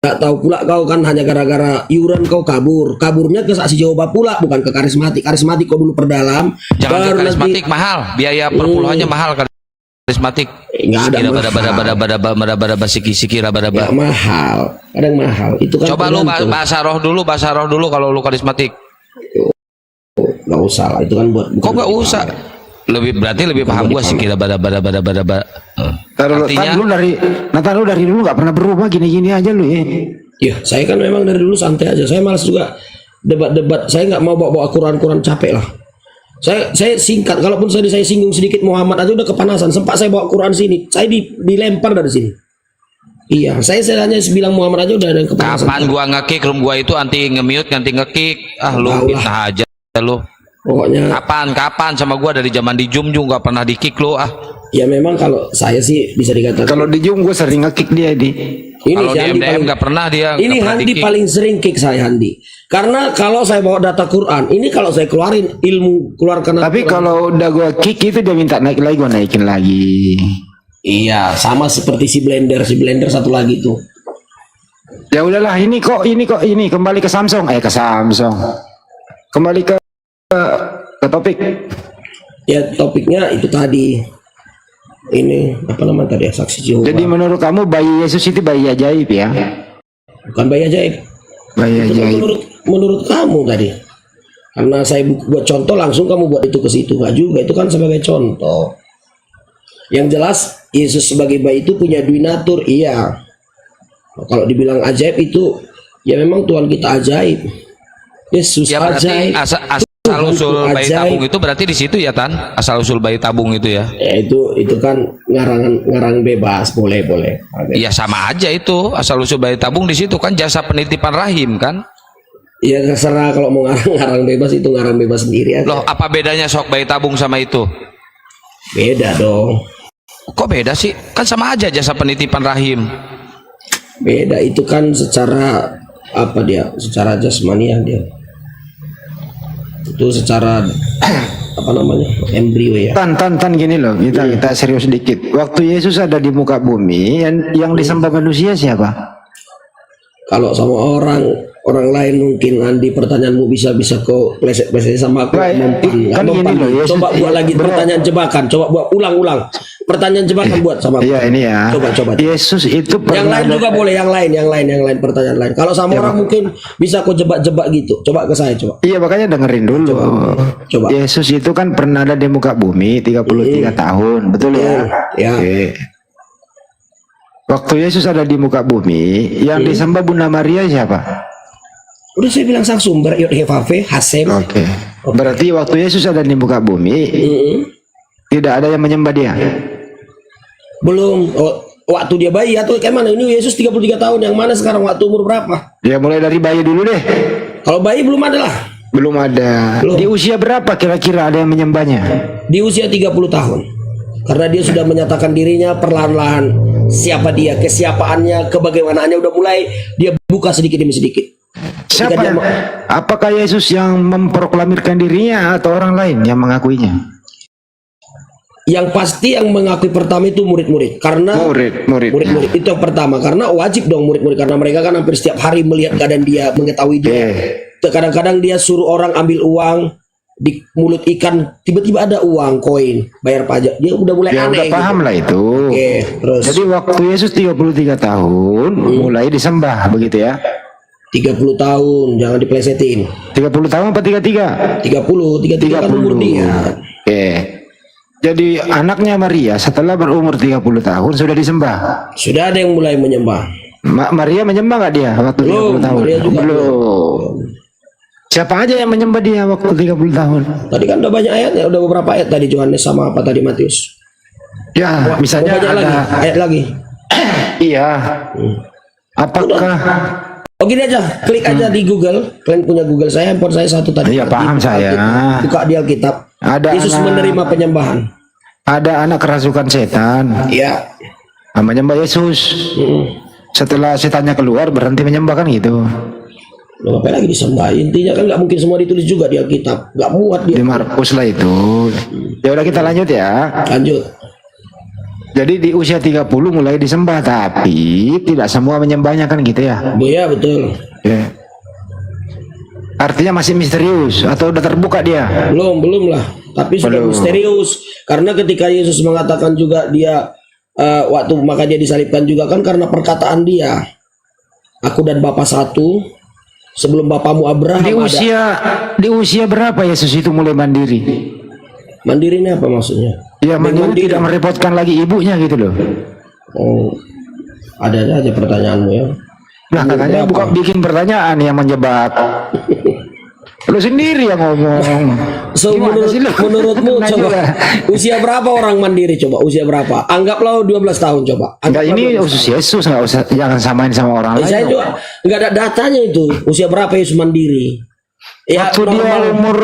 nggak tahu pula kau kan hanya gara-gara iuran kau kaburnya ke saksi Jehovah pula, bukan ke karismatik. Karismatik kau dulu perdalam, Jangan ke baru karismatik mahal, biaya perpuluhannya mahal karismatik. Nggak ada Bada siki ya, mahal, kadang mahal. Itu kan Coba lu tergantung. bahasa roh dulu kalau lu karismatik. Nggak usah lah, itu kan buat. Kok nggak usah? Berarti lebih paham gua sih kira bada. Artinya Nathan lu dari dulu nggak pernah berubah gini-gini aja lu ya. Ya, saya kan memang dari dulu santai aja. Saya malas juga debat-debat. Saya nggak mau bawa Quran capek lah. Saya singkat. Kalaupun saya singgung sedikit Muhammad aja udah kepanasan. Sempat saya bawa Quran sini, saya dilempar dari sini. Iya, saya hanya bilang Muhammad aja udah ada yang kepanasan. kapan gua nge-kick room gua itu anti nge-mute, anti nge-kick. Ah lu Tahu lah. fitnah aja lu. Pokoknya Kapan sama gua dari zaman di Zoom juga nggak pernah di-kick lu ah. ya memang kalau saya sih bisa dikatakan. Kalau di Zoom gue sering nge-kick dia di. Ini Kalau si di Handi MDM nggak pernah dia. Ini nggak pernah Handi di-kick. paling sering kick saya Handi. Karena kalau saya bawa data Quran, ini kalau saya keluarin ilmu keluarkan. Tapi kalau udah gue kick itu dia minta naik lagi, gue naikin lagi. Iya, sama seperti si Blender satu lagi tuh. Ya udahlah, ini kembali ke Samsung. Ke Samsung. Kembali ke topik. Ya topiknya itu tadi. Ini apa namanya tadi ya, saksi Jehovah. Jadi menurut kamu bayi Yesus itu bayi ajaib ya? Bukan bayi ajaib. Bayi Itu kan ajaib. menurut kamu tadi. Karena saya buat contoh langsung kamu buat itu ke situ, nggak juga, itu kan sebagai contoh. Yang jelas Yesus sebagai bayi itu punya dui natur, iya. Kalau dibilang ajaib itu ya memang Tuhan kita ajaib. Yesus Ya berarti ajaib. asal usul Tuhan bayi ajaib. tabung itu berarti di situ ya Tan? Asal usul bayi tabung itu ya. Ya itu kan ngarang bebas, boleh. Iya sama aja itu, asal usul bayi tabung di situ kan jasa penitipan rahim kan. Ya terserah, kalau mau ngarang bebas itu ngarang bebas sendiri aja. Loh, apa bedanya sok bayi tabung sama itu? Beda dong. Kok beda sih? Kan sama aja jasa penitipan rahim. Beda itu kan secara apa dia? Secara jasmaniah dia. Itu secara apa namanya? Embrio ya. Tan gini loh, kita serius sedikit. Waktu Yesus ada di muka bumi, yang disembah manusia siapa? Kalau sama orang lain mungkin Andi, pertanyaanmu bisa kau pleset sama aku. Baik, kan gini loh, Yesus- Coba buat lagi bro. pertanyaan jebakan. Coba buat ulang. Pertanyaan jebakan buat sama aku. Iya ini ya. Coba. Yesus itu Yang pernah lain juga boleh, yang lain pertanyaan lain. Kalau sama orang mungkin bisa kau jebak-jebak gitu. Coba ke saya coba. Iya makanya dengerin dulu. Coba. Yesus itu kan pernah ada di muka bumi 33 tahun, betul ya? Ya. Oke. Waktu Yesus ada di muka bumi, yang disembah Bunda Maria siapa? Udah saya bilang sang sumber Yod-Heh-Vav-Veh, Hasem. Oke. Berarti waktu Yesus ada di muka bumi, tidak ada yang menyembah dia. Belum. Waktu dia bayi atau kayak mana? Ini Yesus 33 tahun. Yang mana sekarang, waktu umur berapa? Ya mulai dari bayi dulu deh. Kalau bayi belum ada lah. Belum ada. Belum. Di usia berapa kira-kira ada yang menyembahnya? Di usia 30 tahun. Karena dia sudah menyatakan dirinya perlahan-lahan siapa dia, kesiapaannya, kebagaimanaannya udah mulai dia buka sedikit demi sedikit. Siapa Ketika dia yang, apakah Yesus yang memproklamirkan dirinya atau orang lain yang mengakuinya? Yang pasti yang mengakui pertama itu murid-murid. Karena murid-murid itu yang pertama, karena wajib dong murid-murid, karena mereka kan hampir setiap hari melihat keadaan dia, mengetahui dia. Kadang-kadang dia suruh orang ambil uang di mulut ikan, tiba-tiba ada uang koin bayar pajak, dia udah mulai Ya aneh udah paham gitu. lah itu. Oke, terus Jadi waktu Yesus 33 tahun mulai disembah begitu ya. 30 tahun, jangan diplesetin. 30 tahun apa 33? 33 kan umur dia. Oke. Jadi anaknya Maria setelah berumur 30 tahun sudah disembah. Sudah ada yang mulai menyembah. Maria menyembah nggak dia waktu Belum, 30 tahun? Maria juga Belum. Siapa aja yang menyembah dia waktu 30 tahun? Tadi kan udah banyak ayatnya, udah beberapa ayat tadi, Yohanes sama apa tadi, Matius. Ya, misalnya Banyak ada lagi, ayat lagi. iya. Apakah Oh gini aja, klik aja di Google. Kalian punya Google, saya handphone saya satu tadi. Iya, paham saya. Buka di Alkitab. Ada Yesus anak- menerima penyembahan. ada anak kerasukan setan Iya. menyembah Yesus? Setelah setannya keluar berhenti menyembah kan gitu. Loh, apa lagi disembah? Intinya kan nggak mungkin semua ditulis juga di Alkitab. Nggak muat Di dia. Markus lah itu. Ya udah kita lanjut ya. Lanjut. Jadi di usia 30 mulai disembah, tapi tidak semua menyembahnya kan gitu ya. Bu ya betul. Ya. Artinya masih misterius atau udah terbuka dia? Belum lah. Tapi sudah Belum. misterius. Karena ketika Yesus mengatakan juga dia waktu maka dia disalibkan juga kan karena perkataan dia. Aku dan Bapa satu. Sebelum bapamu Abraham Di ada. usia berapa Yesus itu mulai mandiri? Mandiri ini apa maksudnya? Ya mandiri tidak merepotkan lagi ibunya gitu loh. Oh, ada aja pertanyaanmu ya. Nah katanya berapa? bukan bikin pertanyaan yang menjebak. Lu sendiri yang ngomong. So, Gimana sih lu? menurutmu Nah, coba juga. usia berapa orang mandiri, coba usia berapa? Anggaplah 12 tahun coba. Enggak, Anggaplah ini 12 khusus Yesus, nggak usah, jangan samain sama orang lain. Saya juga nggak ada datanya itu usia berapa Yesus mandiri. Ya Waktu dia normal. umur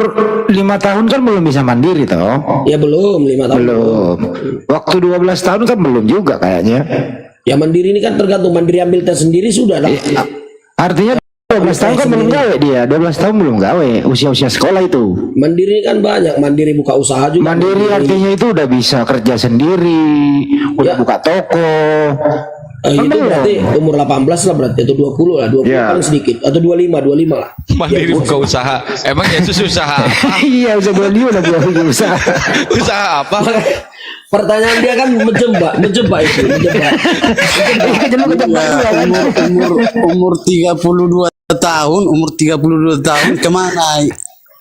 5 tahun kan belum bisa mandiri toh? Ya belum 5 tahun. Belum. Waktu 12 tahun kan belum juga kayaknya. Ya mandiri ini kan tergantung, mandiri ambil tes sendiri sudah lah. Artinya 12 tahun kan belum gawe dia. 12 tahun belum gawe, usia-usia sekolah itu. Mandiri ini kan banyak, mandiri buka usaha juga. Mandiri artinya itu udah bisa kerja sendiri, udah Ya. buka toko. Itu Belum. berarti umur 18 lah berarti, atau 20 lah, 20 Ya. paling sedikit, atau 25 lah. Mandiri buka usaha. Emang Yesus usaha apa? Iya, usia 25 udah buka usaha. Usaha apa? Pertanyaan dia kan menjebak itu, menjebak. Umur 32 tahun, kemana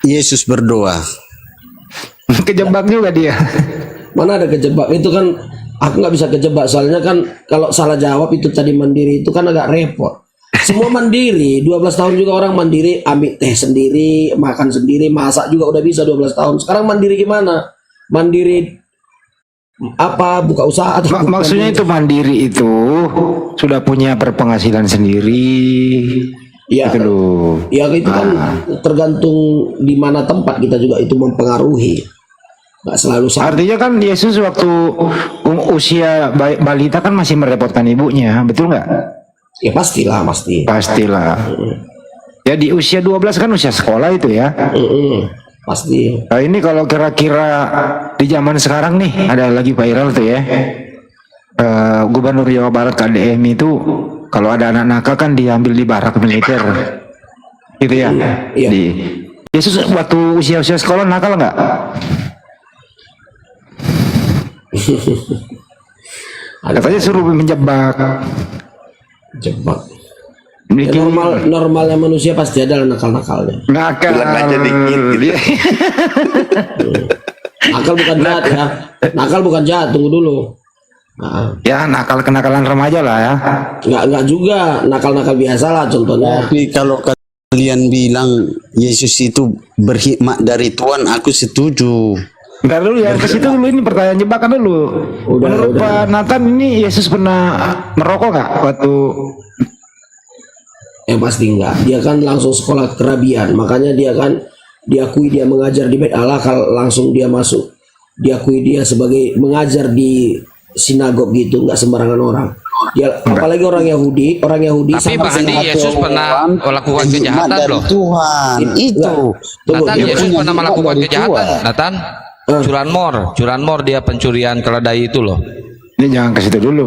Yesus berdoa? Kejebak juga dia. Mana ada kejebak itu kan Aku nggak bisa kejebak soalnya kan kalau salah jawab itu tadi mandiri itu kan agak repot. Semua mandiri, 12 tahun juga orang mandiri, ambil teh sendiri, makan sendiri, masak juga udah bisa 12 tahun. Sekarang mandiri gimana? Mandiri apa? Buka usaha atau Maksudnya itu mandiri itu sudah punya berpenghasilan sendiri. ya, Gitu loh. ya itu kan tergantung di mana tempat kita juga itu mempengaruhi. Nggak selalu sama. Artinya kan Yesus waktu usia balita kan masih merepotkan ibunya, betul nggak? Ya pastilah, pasti. Pastilah. Ya di usia 12 kan usia sekolah itu ya. Pasti. Nah, ini kalau kira-kira di zaman sekarang nih ada lagi viral tuh ya. Gubernur Jawa Barat KDM itu kalau ada anak nakal kan diambil di barak militer. Gitu ya. Iya. Yesus waktu usia-usia sekolah nakal nggak? Katanya suruh menjebak. Cepat. Ya, Bikin normalnya manusia pasti ada nakal-nakalnya. nakal. Bilang aja dikit gitu. Nakal bukan jahat ya. Nakal bukan jahat, tunggu dulu. Nah, Ya nakal kenakalan remaja lah ya. nggak juga nakal-nakal biasa lah contohnya. Tapi kalau kalian bilang Yesus itu berhikmat dari Tuhan, aku setuju. Ntar dulu ya ke situ dulu, ini pertanyaan jebakan dulu. Menurut Pak Nathan ini Yesus pernah merokok nggak waktu? Yang pasti enggak. Dia kan langsung sekolah kerabian, makanya dia kan diakui dia mengajar di Bait Allah, kalau langsung dia masuk. Diakui dia sebagai mengajar di sinagog gitu, nggak sembarangan orang. Dia apalagi orang Yahudi Tapi sama Pak Andi, dengan Yesus pernah melakukan Hikmat kejahatan dari loh. Tuhan itu. Tunggu, Nathan, dia Yesus punya pernah hikmat melakukan dari kejahatan. Tuhan. Nathan, curanmor dia pencurian keledai itu loh. Ini jangan ke situ dulu.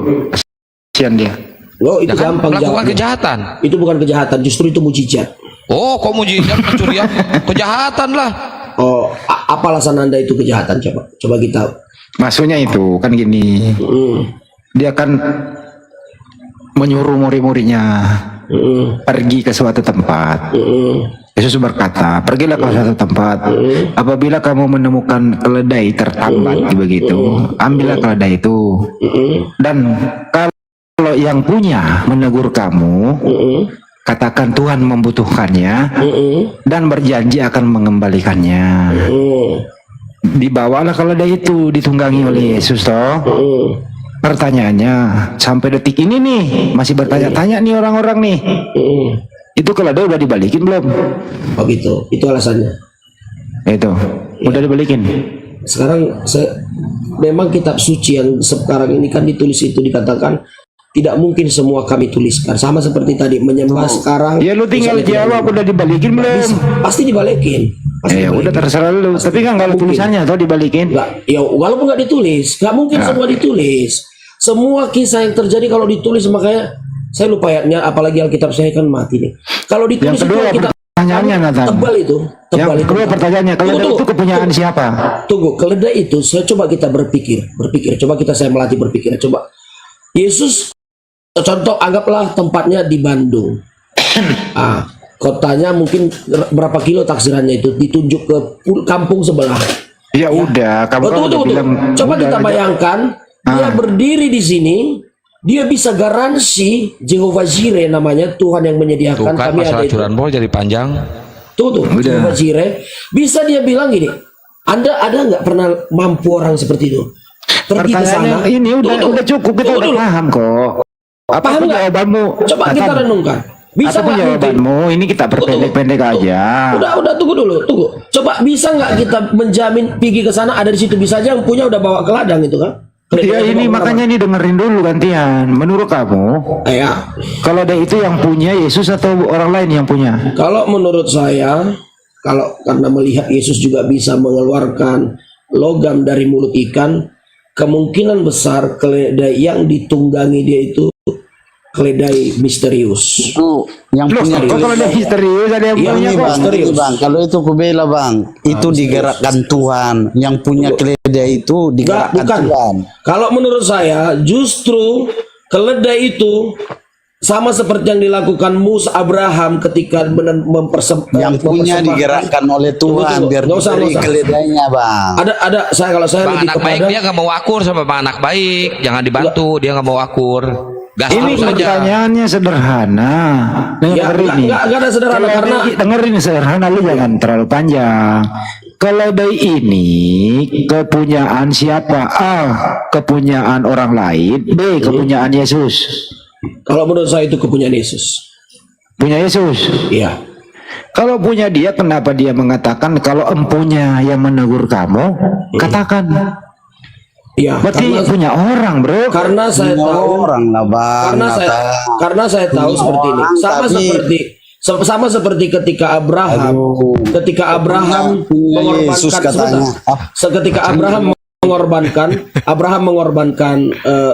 Kasihan dia. Loh, itu Ya kan gampang melakukan jawabnya. kejahatan. Itu bukan kejahatan, justru itu mujizat. Oh, kok mujizat pencurian? Kejahatan lah. Oh, apa alasan Anda itu kejahatan? Coba kita. Maksudnya itu kan gini. Dia kan menyuruh murid-muridnya pergi ke suatu tempat. Yesus berkata, pergilah ke suatu tempat. Apabila kamu menemukan keledai tertambat begitu, ambillah keledai itu. Dan kalau yang punya menegur kamu, katakan Tuhan membutuhkannya dan berjanji akan mengembalikannya. Dibawalah keledai itu, ditunggangi oleh Yesus toh. Pertanyaannya, sampai detik ini nih masih bertanya-tanya nih orang-orang nih. Itu keledai udah dibalikin belum? Oh gitu, itu alasannya. Itu udah dibalikin. Sekarang memang kitab suci yang sekarang ini kan ditulis itu dikatakan tidak mungkin semua kami tuliskan, sama seperti tadi menyembah sekarang. Ya lu tinggal jawab udah dibalikin belum? Pasti dibalikin. Pasti Ya udah dibalikin. terserah lu. Tapi kan nggak ada tulisannya atau dibalikin? Nggak, ya walaupun nggak ditulis, nggak mungkin semua ditulis. Semua kisah yang terjadi kalau ditulis, makanya saya lupa ayatnya, apalagi Alkitab saya kan mati nih. Kalau ditulis Yang kedua itu kita pertanyaannya Nathan. tebal itu, tebal Yang itu. kedua pertanyaannya, keledai Tunggu, itu kepunyaan siapa? Tunggu, keledai itu saya coba kita berpikir, coba saya melatih berpikir, coba. Yesus, contoh anggaplah tempatnya di Bandung. Kotanya mungkin berapa kilo taksirannya itu, ditunjuk ke kampung sebelah. Ya udah, kamu kan Tunggu, udah tunggu. bilang. Coba udah kita aja. bayangkan, dia berdiri di sini, dia bisa garansi Jehovah Jireh namanya, Tuhan yang Tuh menyediakan kan kami ada masalah itu. curanmor jadi panjang. Tuh, Jehovah Jireh. Bisa dia bilang gini, Anda ada nggak pernah mampu orang seperti itu? Pergi ke sana. Pertanyaannya ini udah cukup, kita Tunggu udah dulu. paham kok. Apa Paham nggak? jawabanmu? Coba kita Nathan, renungkan. Bisa apa nggak mungkin? jawabanmu? Ini kita berpendek-pendek aja. Udah tunggu dulu, tunggu. Coba bisa nggak kita menjamin pergi ke sana ada di situ, bisa aja yang punya udah bawa ke ladang itu kan? Ya ini makanya ini dengerin dulu gantian. Menurut kamu, Ya, kalau ada itu yang punya Yesus atau orang lain yang punya? kalau menurut saya, kalau karena melihat Yesus juga bisa mengeluarkan logam dari mulut ikan, kemungkinan besar keledai yang ditunggangi dia itu keledai misterius. Itu yang Loh, punya kok kalau ada misterius ada yang Iya, punya ini, kok? bang, misterius. itu bang. Kalau itu ku bela bang, itu digerakkan Tuhan. Yang punya keledai itu Enggak, digerakkan bukan. Tuhan. Kalau menurut saya, justru keledai itu sama seperti yang dilakukan Musa Abraham ketika yang punya digerakkan oleh Tuhan biar nggak usah, diberi nggak usah. keledainya, Bang. Ada kalau saya Bang lebih anak baik kepada dia nggak mau akur sama bang anak baik, jangan dibantu, dia nggak mau akur. Gas Ini terus aja. pertanyaannya sederhana. ya Dengerin nih. nggak ada sederhana karena Dengerin sederhana, lu jangan terlalu panjang. Keledai ini kepunyaan siapa? A. Kepunyaan orang lain. B. Kepunyaan Yesus. kalau menurut saya itu kepunyaan Yesus. Punya Yesus. Iya. Kalau punya dia, kenapa dia mengatakan kalau empunya yang menegur kamu, katakan. Iya. Berarti punya orang, bro. Karena saya Punya tahu orang lah, Bang. karena saya tahu Punya seperti ini. orang, Sama seperti ketika Abraham punya Yesus katanya. Ketika Abraham mengorbankan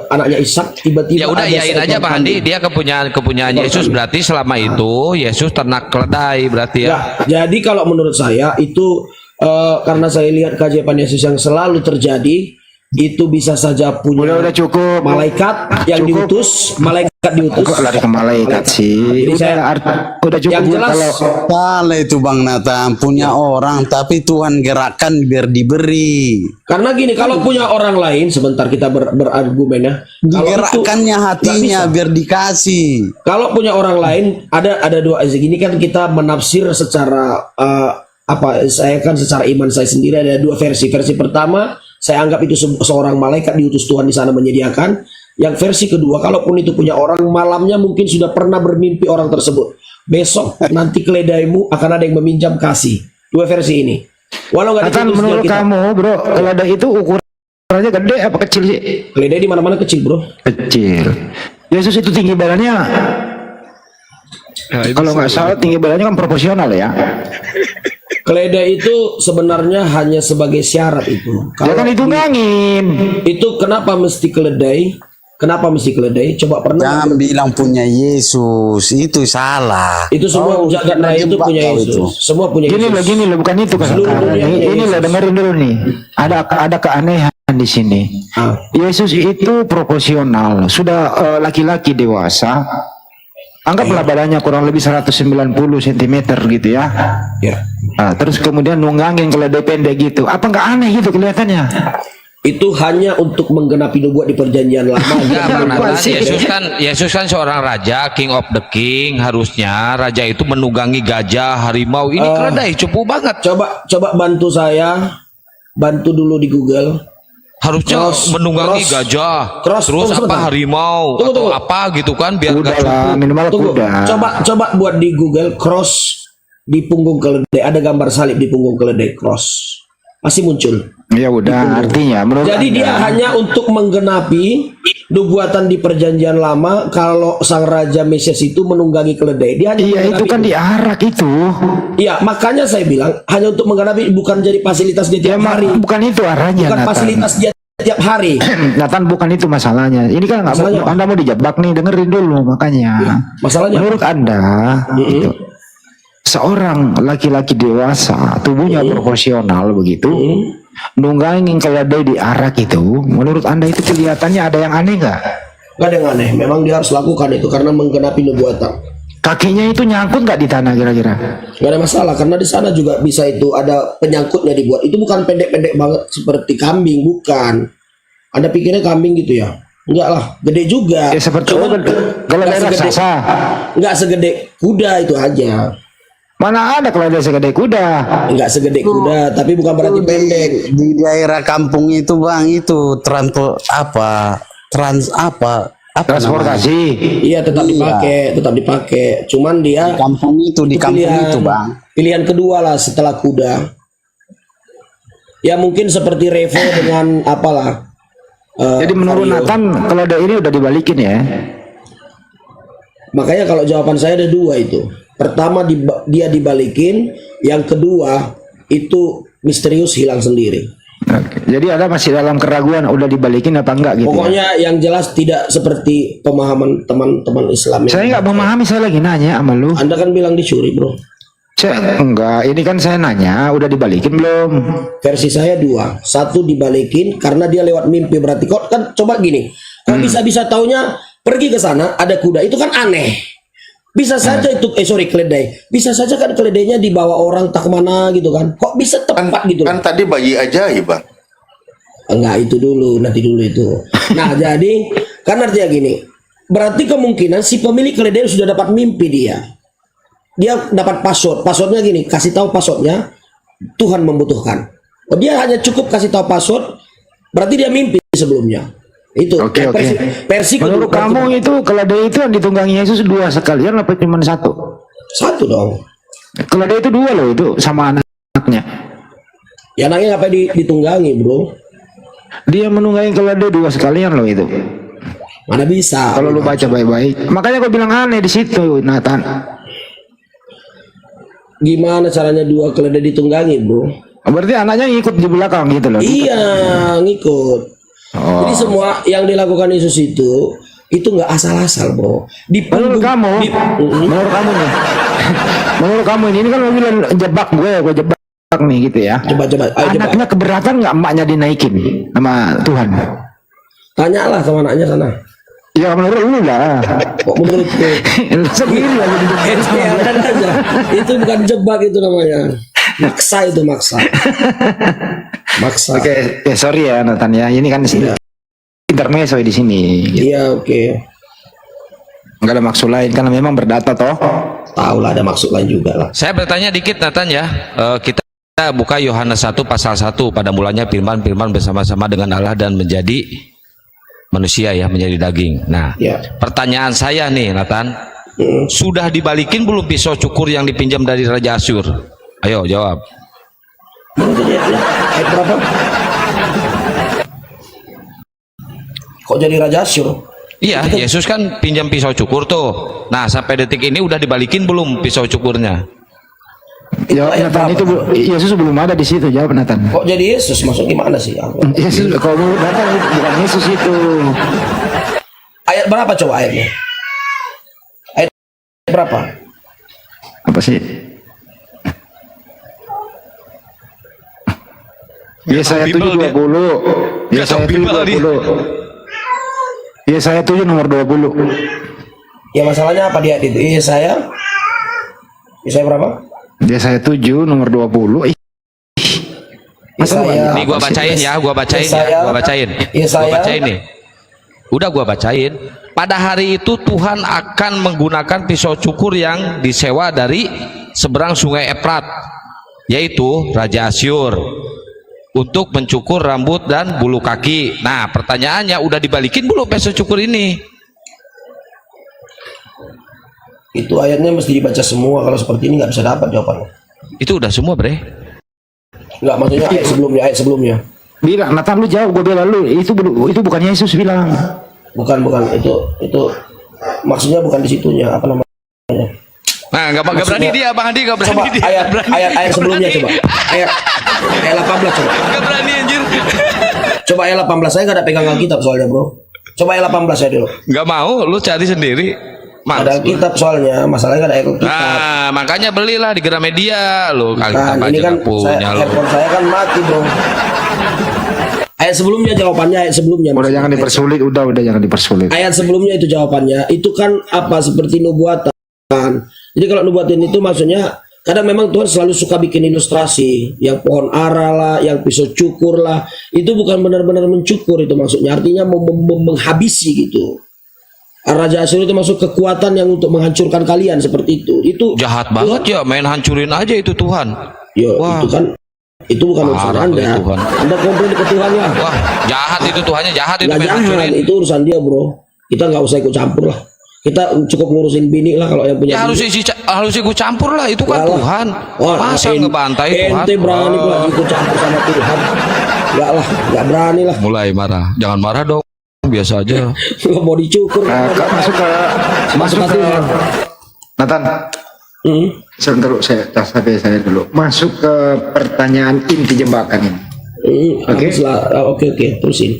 anaknya Ishak, tiba-tiba Ya udah ada iyain seekor aja Bang Andi, kambing. dia kepunyaan Yesus, berarti selama itu Yesus ternak keledai berarti ya. Ya, jadi kalau menurut saya itu karena saya lihat keajaiban Yesus yang selalu terjadi, itu bisa saja punya Udah cukup. malaikat yang Cukup. diutus. Kok lari ke malaikat sih? Jadi saya- Udah cukup. yang jelas Kalau Salah itu Bang Nathan, punya orang tapi Tuhan gerakkan biar diberi. karena gini, kalau punya orang lain, sebentar kita berargumen ya. Kalau itu Digerakkannya hatinya nggak bisa. biar dikasih. Kalau punya orang lain, ada dua. Ini kan kita menafsir secara saya kan secara iman saya sendiri ada dua versi. Versi pertama, saya anggap itu seorang malaikat diutus Tuhan di sana menyediakan. Yang versi kedua, kalaupun itu punya orang, malamnya mungkin sudah pernah bermimpi orang tersebut. Besok nanti keledaimu akan ada yang meminjam kasih. Dua versi ini. Walau nggak Nathan, ditulis di menurut Alkitab. kamu, bro, keledai itu ukurannya gede apa kecil sih? Keledai di mana-mana kecil, bro. Kecil. Yesus itu tinggi badannya. Kalau nggak salah tinggi badannya kan proporsional ya. Keledai itu sebenarnya hanya sebagai syarat itu. Dia kan ditungangin. Itu kenapa mesti keledai? Kenapa mesti keledai? Coba pernah Jangan bilang punya Yesus, itu salah. itu semua Kau jagat kena raya itu jebak punya kau Yesus. itu. Semua punya Gini Yesus. loh, bukan itu kan. Seluruh dunia punya Ini loh, Yesus. dengerin dulu nih. Ada keanehan di sini. Ah. Yesus itu proporsional. Sudah laki-laki dewasa. Anggaplah badannya kurang lebih 190 cm gitu ya. Ya. Nah, terus kemudian nunggangin keledai pendek gitu. Apa nggak aneh gitu kelihatannya? Itu hanya untuk menggenapi nubuat di perjanjian lama. Enggak Bang Nathan, sih. Yesus kan seorang raja, king of the king, harusnya raja itu menunggangi gajah, harimau. Ini keledai cupu banget. Coba bantu saya, bantu dulu di Google. Harusnya menunggangi cross. gajah, Cross. terus Tunggu apa sebentar. harimau Tunggu. atau apa gitu kan biar Udah gak cupu. lah, minimal Tunggu, kuda. coba buat di Google cross di punggung keledai. Ada gambar salib di punggung keledai cross. Pasti muncul. Ya udah, artinya menurut Jadi Anda, dia hanya untuk menggenapi nubuatan di perjanjian lama kalau sang raja Mesias itu menunggangi keledai. Dia hanya iya menggenapi itu kan diarak itu. Iya, makanya saya bilang hanya untuk menggenapi, bukan jadi fasilitas dia Ya tiap hari. bukan itu arahnya, Bukan Nathan. fasilitas dia tiap hari. Nathan, bukan itu masalahnya. Ini kan nggak Masalahnya mau, Anda mau dijebak nih, dengerin dulu makanya. Masalahnya Menurut Anda, gitu, seorang laki-laki dewasa, tubuhnya proporsional begitu, nunggangin keledai diarak itu, menurut Anda itu kelihatannya ada yang aneh nggak? Gak ada yang aneh. Memang dia harus lakukan itu karena menggenapi nubuatan. Kakinya itu nyangkut nggak di tanah kira-kira? Gak ada masalah karena di sana juga bisa itu ada penyangkutnya dibuat. Itu bukan pendek-pendek banget seperti kambing, bukan. Anda pikirnya kambing gitu ya? Enggak lah, gede juga. Ya seperti keledai raksasa. Enggak segede kuda itu aja. Mana ada keledai segede kuda? Enggak segede kuda, tapi bukan berarti pendek. Di daerah kampung itu Bang, itu Transportasi. Iya, tetap dipakai. Cuman dia kampung itu di kampung itu Bang. Pilihan kedua lah setelah kuda. Ya mungkin seperti Revo dengan apalah. Jadi menurut Vario. Nathan, keledai ini udah dibalikin ya? Makanya kalau jawaban saya ada dua itu. Pertama dia dibalikin, yang kedua itu misterius hilang sendiri. Oke. Jadi ada masih dalam keraguan udah dibalikin apa enggak gitu? Ya? Pokoknya yang jelas tidak seperti pemahaman teman-teman Islam. Saya nggak memahami, saya lagi nanya sama lu. Anda kan bilang dicuri, bro. Saya enggak, ini kan saya nanya udah dibalikin belum? Versi saya dua. Satu dibalikin karena dia lewat mimpi, berarti kok kan coba gini. Kok bisa-bisa taunya pergi ke sana ada kuda, itu kan aneh. Bisa saja itu keledai. Bisa saja kan keledainya dibawa orang tak kemana gitu kan. Kok bisa tepat gitu? Kan tadi bayi ajaib, Bang. Enggak, itu dulu, nanti dulu itu. Nah, jadi kan artinya gini. Berarti kemungkinan si pemilik keledai sudah dapat mimpi dia. Dia dapat password. Passwordnya gini, kasih tahu passwordnya. Tuhan membutuhkan. Oh, dia hanya cukup kasih tahu password. Berarti dia mimpi sebelumnya. Itu. Oke, oke. Versi Menurut kamu itu keledai itu yang ditunggangi Yesus dua sekalian apa cuma satu? satu dong. Keledai itu dua loh, itu sama anaknya. Ya anaknya ngapain ditunggangi, bro? Dia menunggangi keledai dua sekalian loh itu. Mana bisa? Kalau lu baca baik-baik. Makanya gue bilang aneh di situ, Nathan. Gimana caranya dua keledai ditunggangi, bro? Berarti anaknya ngikut di belakang gitu loh. Iya, ngikut. Oh. Jadi semua yang dilakukan Yesus itu nggak asal-asal, bro. Menurut kamu, menurut kamu nih, menurut kamu ini kan lo bilang jebak gue jebak nih gitu ya. Coba, ayo coba. Anaknya keberatan nggak emaknya dinaikin sama Tuhan? Tanyalah sama anaknya sana. Ya menurut lu lah. Kok menurutku? Lu sendiri lagi di Ya, kan aja. Itu bukan jebak, itu namanya. Maksa itu, maksa. Maksa. Oke, sorry ya Nathan ya. Ini kan intermezzo di sini. Iya, oke. Nggak ada maksud lain karena memang berdata toh. Tahu lah, ada maksud lain juga lah. Saya bertanya dikit Nathan ya. Kita buka Yohanes 1 pasal 1. Pada mulanya firman bersama-sama dengan Allah dan menjadi manusia ya, menjadi daging. Nah, Ya. pertanyaan saya nih Nathan, sudah dibalikin belum pisau cukur yang dipinjam dari Raja Asyur? Ayo jawab. Ayat berapa? Kok jadi Raja Asyur? Iya, Yesus kan pinjam pisau cukur tuh. Nah, sampai detik ini udah dibalikin belum pisau cukurnya? Jawab Nathan, itu Yesus belum ada di situ, jawab Nathan. Kok jadi Yesus? Maksud gimana sih? Yesus kalau menurut Nathan bukan Yesus itu. Ayat berapa coba ayatnya? Ayat berapa? Apa sih? Yesaya 7:20. Yesaya 7:20. Yesaya 7 nomor 20. Ya masalahnya apa dia itu? Yesaya berapa? Yesaya 7 nomor 20. Masa lu Yesaya- Nih gua bacain ya, gua bacain Yesaya- ya, gua bacain. Yesaya- Gua bacain nih. Udah gua bacain. Pada hari itu Tuhan akan menggunakan pisau cukur yang disewa dari seberang sungai Efrat, yaitu Raja Asyur, untuk mencukur rambut dan bulu kaki. Nah, pertanyaannya udah dibalikin belum pisau cukur ini? Itu ayatnya mesti dibaca semua, kalau seperti ini nggak bisa dapat jawabannya. Itu udah semua, Bre. Nggak, maksudnya ayat sebelumnya. bilang, Nathan lu jawab, gue bilang lu itu bukan Yesus bilang. Bukan, itu maksudnya bukan di situnya, apa namanya? Nah, nggak berani dia, Bang Andi, nggak berani Coba dia. ayat Berani. ayat Nggak sebelumnya berani. coba. Ayat 18 coba. Nggak berani anjir. Coba ayat 18, saya nggak ada pegang Alkitab soalnya, bro. Coba ayat 18 ya dulu. Nggak mau, lu cari sendiri. Ada Alkitab soalnya, masalahnya nggak ada Alkitab. Nah, makanya belilah di Gramedia lo. Kan, Alkitab ini aja kan nggak punya lo. handphone saya kan mati, bro. Ayat sebelumnya jawabannya, ayat sebelumnya. Udah jangan dipersulit, udah jangan dipersulit. Ayat sebelumnya itu jawabannya. Itu kan apa, seperti nubuatan. Jadi kalau nubuatan itu maksudnya kadang memang Tuhan selalu suka bikin ilustrasi, yang pohon ara lah, yang pisau cukur lah. Itu bukan benar-benar mencukur itu maksudnya. Artinya menghabisi gitu. Raja Asyur itu masuk kekuatan yang untuk menghancurkan kalian seperti itu. Itu Jahat banget ya, main hancurin aja itu Tuhan. Yo, Wah. itu kan itu bukan urusan Parah Anda. itu, Tuhan. Anda komplain ke Tuhan lah. Wah, jahat itu Tuhannya, jahat itu Nggak main jangan, hancurin. itu urusan dia, bro. Kita nggak usah ikut campur lah. Kita cukup ngurusin bini lah kalau yang punya Ya bini. harus ikut campur lah, itu kan Nggak lah. Tuhan. Wah, Masa ngebantai Tuhan? Ente berani pula ikut campur sama Tuhan. Enggak lah, enggak berani lah. Mulai marah. Jangan marah dong. Biasa aja. Nggak mau dicukur. Masuk ke Nathan. Sebentar saya dulu. Masuk ke pertanyaan inti jebakan ini. Oke. Oke, terusin.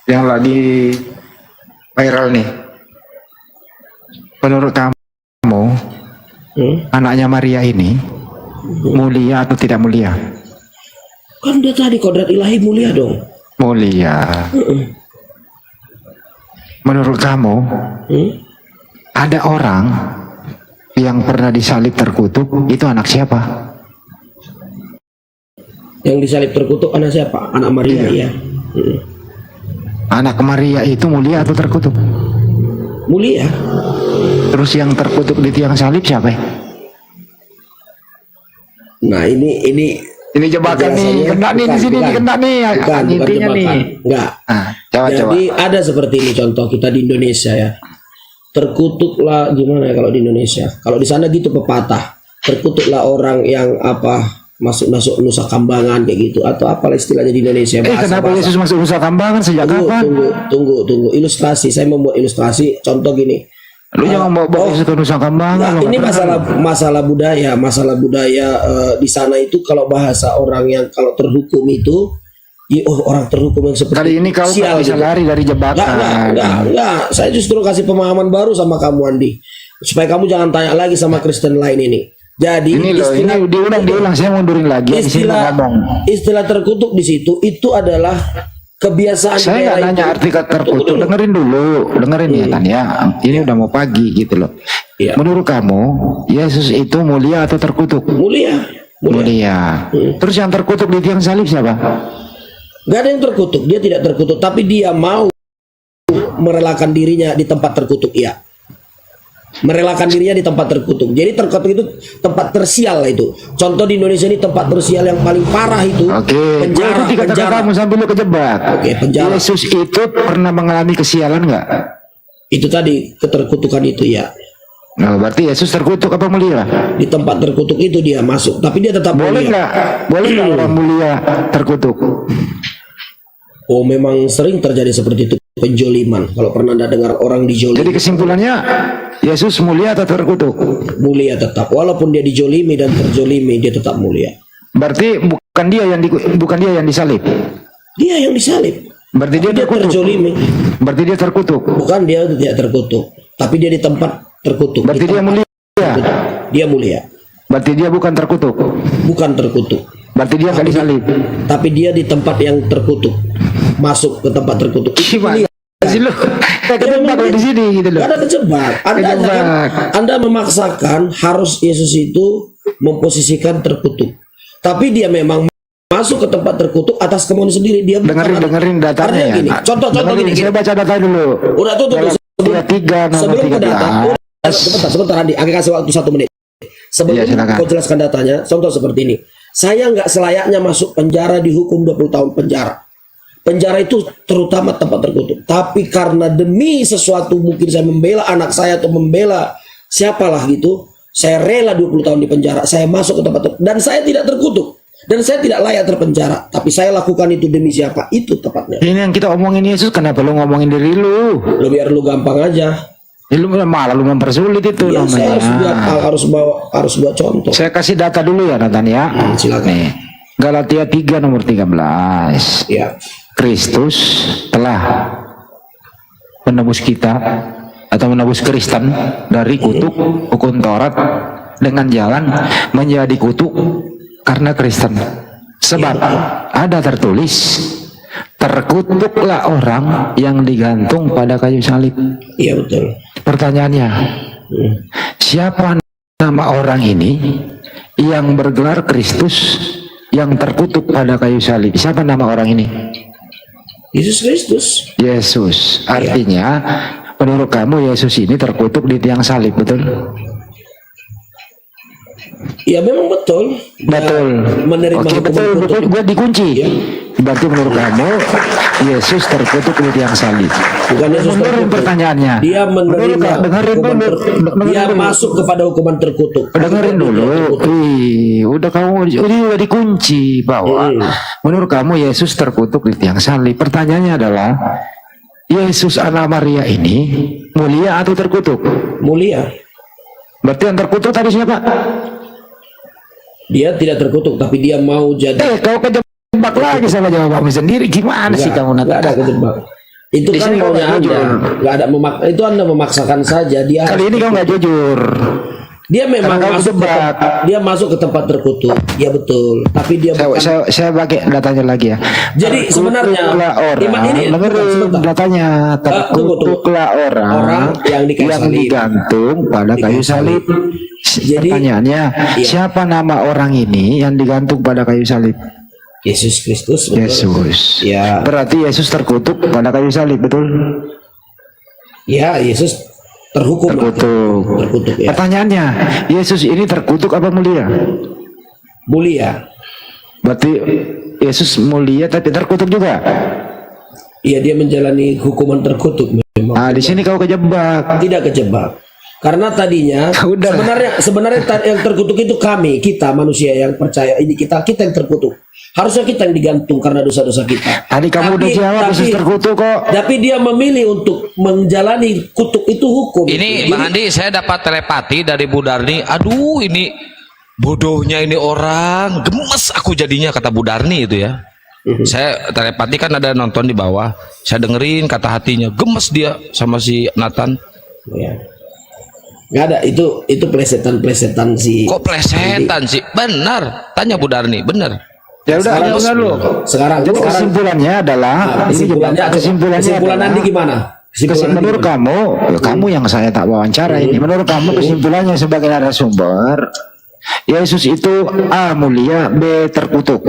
Yang lagi viral nih. Menurut kamu, anaknya Maria ini mulia atau tidak mulia? Kan dia tadi kodrat ilahi mulia dong. Mulia. menurut kamu Hmm? ada orang yang pernah disalib terkutuk itu anak siapa? Yang disalib terkutuk anak siapa? Anak Maria, ya. Hmm. Anak Maria itu mulia atau terkutuk? Mulia. Terus yang terkutuk di tiang salib siapa? Nah, ini jebakan nih, penjelasannya kena nih di sini, nih kena nih, bukan intinya nih. jebakan. Enggak. Ah, coba. Jadi ada seperti ini contoh kita di Indonesia ya. Terkutuklah gimana ya kalau di Indonesia? Kalau di sana gitu pepatah. Terkutuklah orang yang masuk Nusa Kambangan kayak gitu atau apalah istilahnya di Indonesia. Kenapa Yesus masuk Nusa Kambangan sejak kapan? Tunggu. Ilustrasi. Saya membuat ilustrasi. Contoh gini. Lu jangan bawa Yesus ke Nusa Kambangan. Nah, ini masalah budaya. Di sana itu kalau bahasa orang yang kalau terhukum itu, orang terhukum yang seperti Kali ini kau nggak bisa lari dari jebakan. Enggak. Saya justru kasih pemahaman baru sama kamu, Andi, supaya kamu jangan tanya lagi sama Kristen lain ini. Jadi ini diulang, saya mundurin lagi. Istilah terkutuk di situ itu adalah kebiasaan. Saya nggak nanya arti kata terkutuk. Dengerin ya Tan ya. Ini udah mau pagi gitu loh. Iya. Menurut kamu Yesus itu mulia atau terkutuk? Mulia. Terus yang terkutuk di tiang salib siapa? Gak ada yang terkutuk. Dia tidak terkutuk, tapi dia mau merelakan dirinya di tempat terkutuk. Iya. Merelakan dirinya di tempat terkutuk. Jadi terkutuk itu tempat tersial itu. Contoh di Indonesia ini tempat tersial yang paling parah itu. Oke. Penjara. Kamu sambil lu kejebak. Oke, penjara. Yesus itu pernah mengalami kesialan nggak? Itu tadi keterkutukan itu ya. Nah, berarti Yesus terkutuk apa mulia? Di tempat terkutuk itu dia masuk, tapi dia tetap boleh mulia. Boleh nggak orang mulia terkutuk? Oh, memang sering terjadi seperti itu, penjoliman. Kalau pernah Anda dengar orang dijolimi. Jadi kesimpulannya Yesus mulia atau terkutuk? Mulia tetap, walaupun dia dijolimi dan terjolimi, dia tetap mulia. Berarti bukan dia yang disalib. Dia yang disalib. Berarti dia terjolimi. Berarti dia terkutuk. Bukan, dia tidak terkutuk, tapi dia di tempat terkutuk. Berarti dia mulia. Dia mulia. Berarti dia bukan terkutuk. Bukan terkutuk. Berarti dia nggak disalib. Tapi dia di tempat yang terkutuk. Masuk ke tempat terkutuk. Gimana sih lu? Kejebak di sini gitu loh. Ada kejebak. Anda memaksakan harus Yesus itu memposisikan terkutuk. Tapi dia memang masuk ke tempat terkutuk atas kemauan sendiri. Dia dengerin datanya ya. Gini, contoh gini. Saya baca data dulu. Udah tuh. Sebelum ke data. Sebentar Andi, aku kasih waktu 1 menit. Sebelum kau jelaskan datanya, contoh seperti ini. Saya nggak selayaknya masuk penjara, dihukum 20 tahun penjara. Penjara itu terutama tempat terkutuk. Tapi karena demi sesuatu, mungkin saya membela anak saya atau membela siapalah gitu, saya rela 20 tahun di penjara. Saya masuk ke tempat terkutuk dan saya tidak terkutuk. Dan saya tidak layak terpenjara, tapi saya lakukan itu demi siapa? Itu tepatnya. Ini yang kita omongin Yesus, kenapa lu ngomongin diri lu? Biar lu gampang aja. Lu malah lu mempersulit itu Ya, namanya. saya harus buat contoh. Saya kasih data dulu ya Nathan ya. Silakan. Nih, Galatia 3 nomor 13. Ya. Kristus telah menebus kita atau menebus Kristen dari kutuk hukum Taurat dengan jalan menjadi kutuk karena Kristen. Sebab ada tertulis, terkutuklah orang yang digantung pada kayu salib. Iya betul. Pertanyaannya, siapa nama orang ini yang bergelar Kristus yang terkutuk pada kayu salib? Siapa nama orang ini? Yesus Kristus. Yesus. Artinya, menurut kamu Yesus ini terkutuk di tiang salib, betul? Ya memang betul. Betul. Menerima Oke, betul. Gue dikunci. Ya. Berarti menurut kamu Yesus terkutuk di tiang salib. Bukan Yesus Menurut terkutuk. pertanyaannya. Dia menerima dengerin hukuman dulu. dia masuk kepada hukuman terkutuk. Dengerin dulu. Wih, udah udah dikunci bahwa menurut kamu Yesus terkutuk di tiang salib. Pertanyaannya adalah, Yesus anak Maria ini mulia atau terkutuk? Mulia. Berarti yang terkutuk tadi siapa? Dia tidak terkutuk, tapi dia mau jadi. Kau kejebak lagi sama jawabanmu sendiri. Gimana sih kamu Nat? Nggak ada kejebak. Itu Di kan sini kau maunya nggak Anda. jujur. Itu Anda memaksakan saja dia. Kali ini kau nggak jujur. Dia memang Karena kau kejebak. dia masuk ke tempat terkutuk. Ya betul. Tapi dia bukan. Saya pakai datanya lagi ya. Jadi sebenarnya Terkutuklah orang, iman ini dengerin datanya, terkutuklah orang yang yang digantung pada kayu salib. Jadi Pertanyaannya, iya. siapa nama orang ini yang digantung pada kayu salib? Yesus Kristus. Betul. Yesus. Ya. Berarti Yesus terkutuk pada kayu salib, betul? Ya, Yesus terhukum. Terkutuk. Terkutuk ya. Pertanyaannya, Yesus ini terkutuk apa mulia? Mulia. Berarti Yesus mulia tapi terkutuk juga. Iya, dia menjalani hukuman terkutuk memang. Nah, di sini kau kejebak. Tidak kejebak. Karena tadinya Udah. sebenarnya yang terkutuk itu kita manusia yang percaya ini kita yang terkutuk. Harusnya kita yang digantung karena dosa-dosa kita. Tadi kamu udah jawab Yesus terkutuk kok. Tapi dia memilih untuk menjalani kutuk itu hukum. Ini Jadi, Bang Andi, saya dapat telepati dari Bu Darni. Aduh, ini bodohnya ini orang. Gemes aku jadinya, kata Bu Darni itu ya. Saya telepati kan ada nonton di bawah. Saya dengerin kata hatinya. Gemes dia sama si Nathan. ya. Nggak ada itu plesetan si. Kok plesetan sih? Benar. Tanya Bu Darni, benar. Ya udah, Sekarang- benar lu. Sekarang Jadi kesimpulannya adalah kesimpulannya nanti gimana? Menurut kamu, kamu yang saya tak wawancara ini, menurut kamu kesimpulannya sebagai narasumber, Yesus itu A mulia, B terkutuk.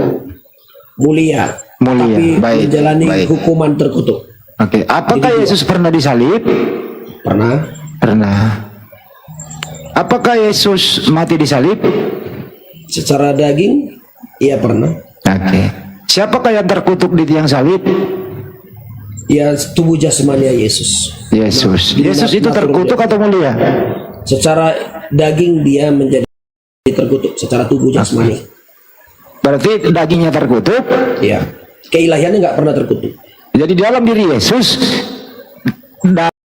mulia, Mulia, tapi baik, menjalani baik. hukuman terkutuk. Oke, apakah Yesus pernah disalib? Pernah? Pernah. Apakah Yesus mati disalib? Secara daging? Iya pernah. Oke. Siapakah yang terkutuk di tiang salib? Ya tubuh jasmani Yesus. Yesus. Yesus itu terkutuk atau mulia? Secara daging dia menjadi terkutuk, secara tubuh jasmani. Berarti dagingnya terkutuk. Ya. Keilahiannya nggak pernah terkutuk. Jadi di dalam diri Yesus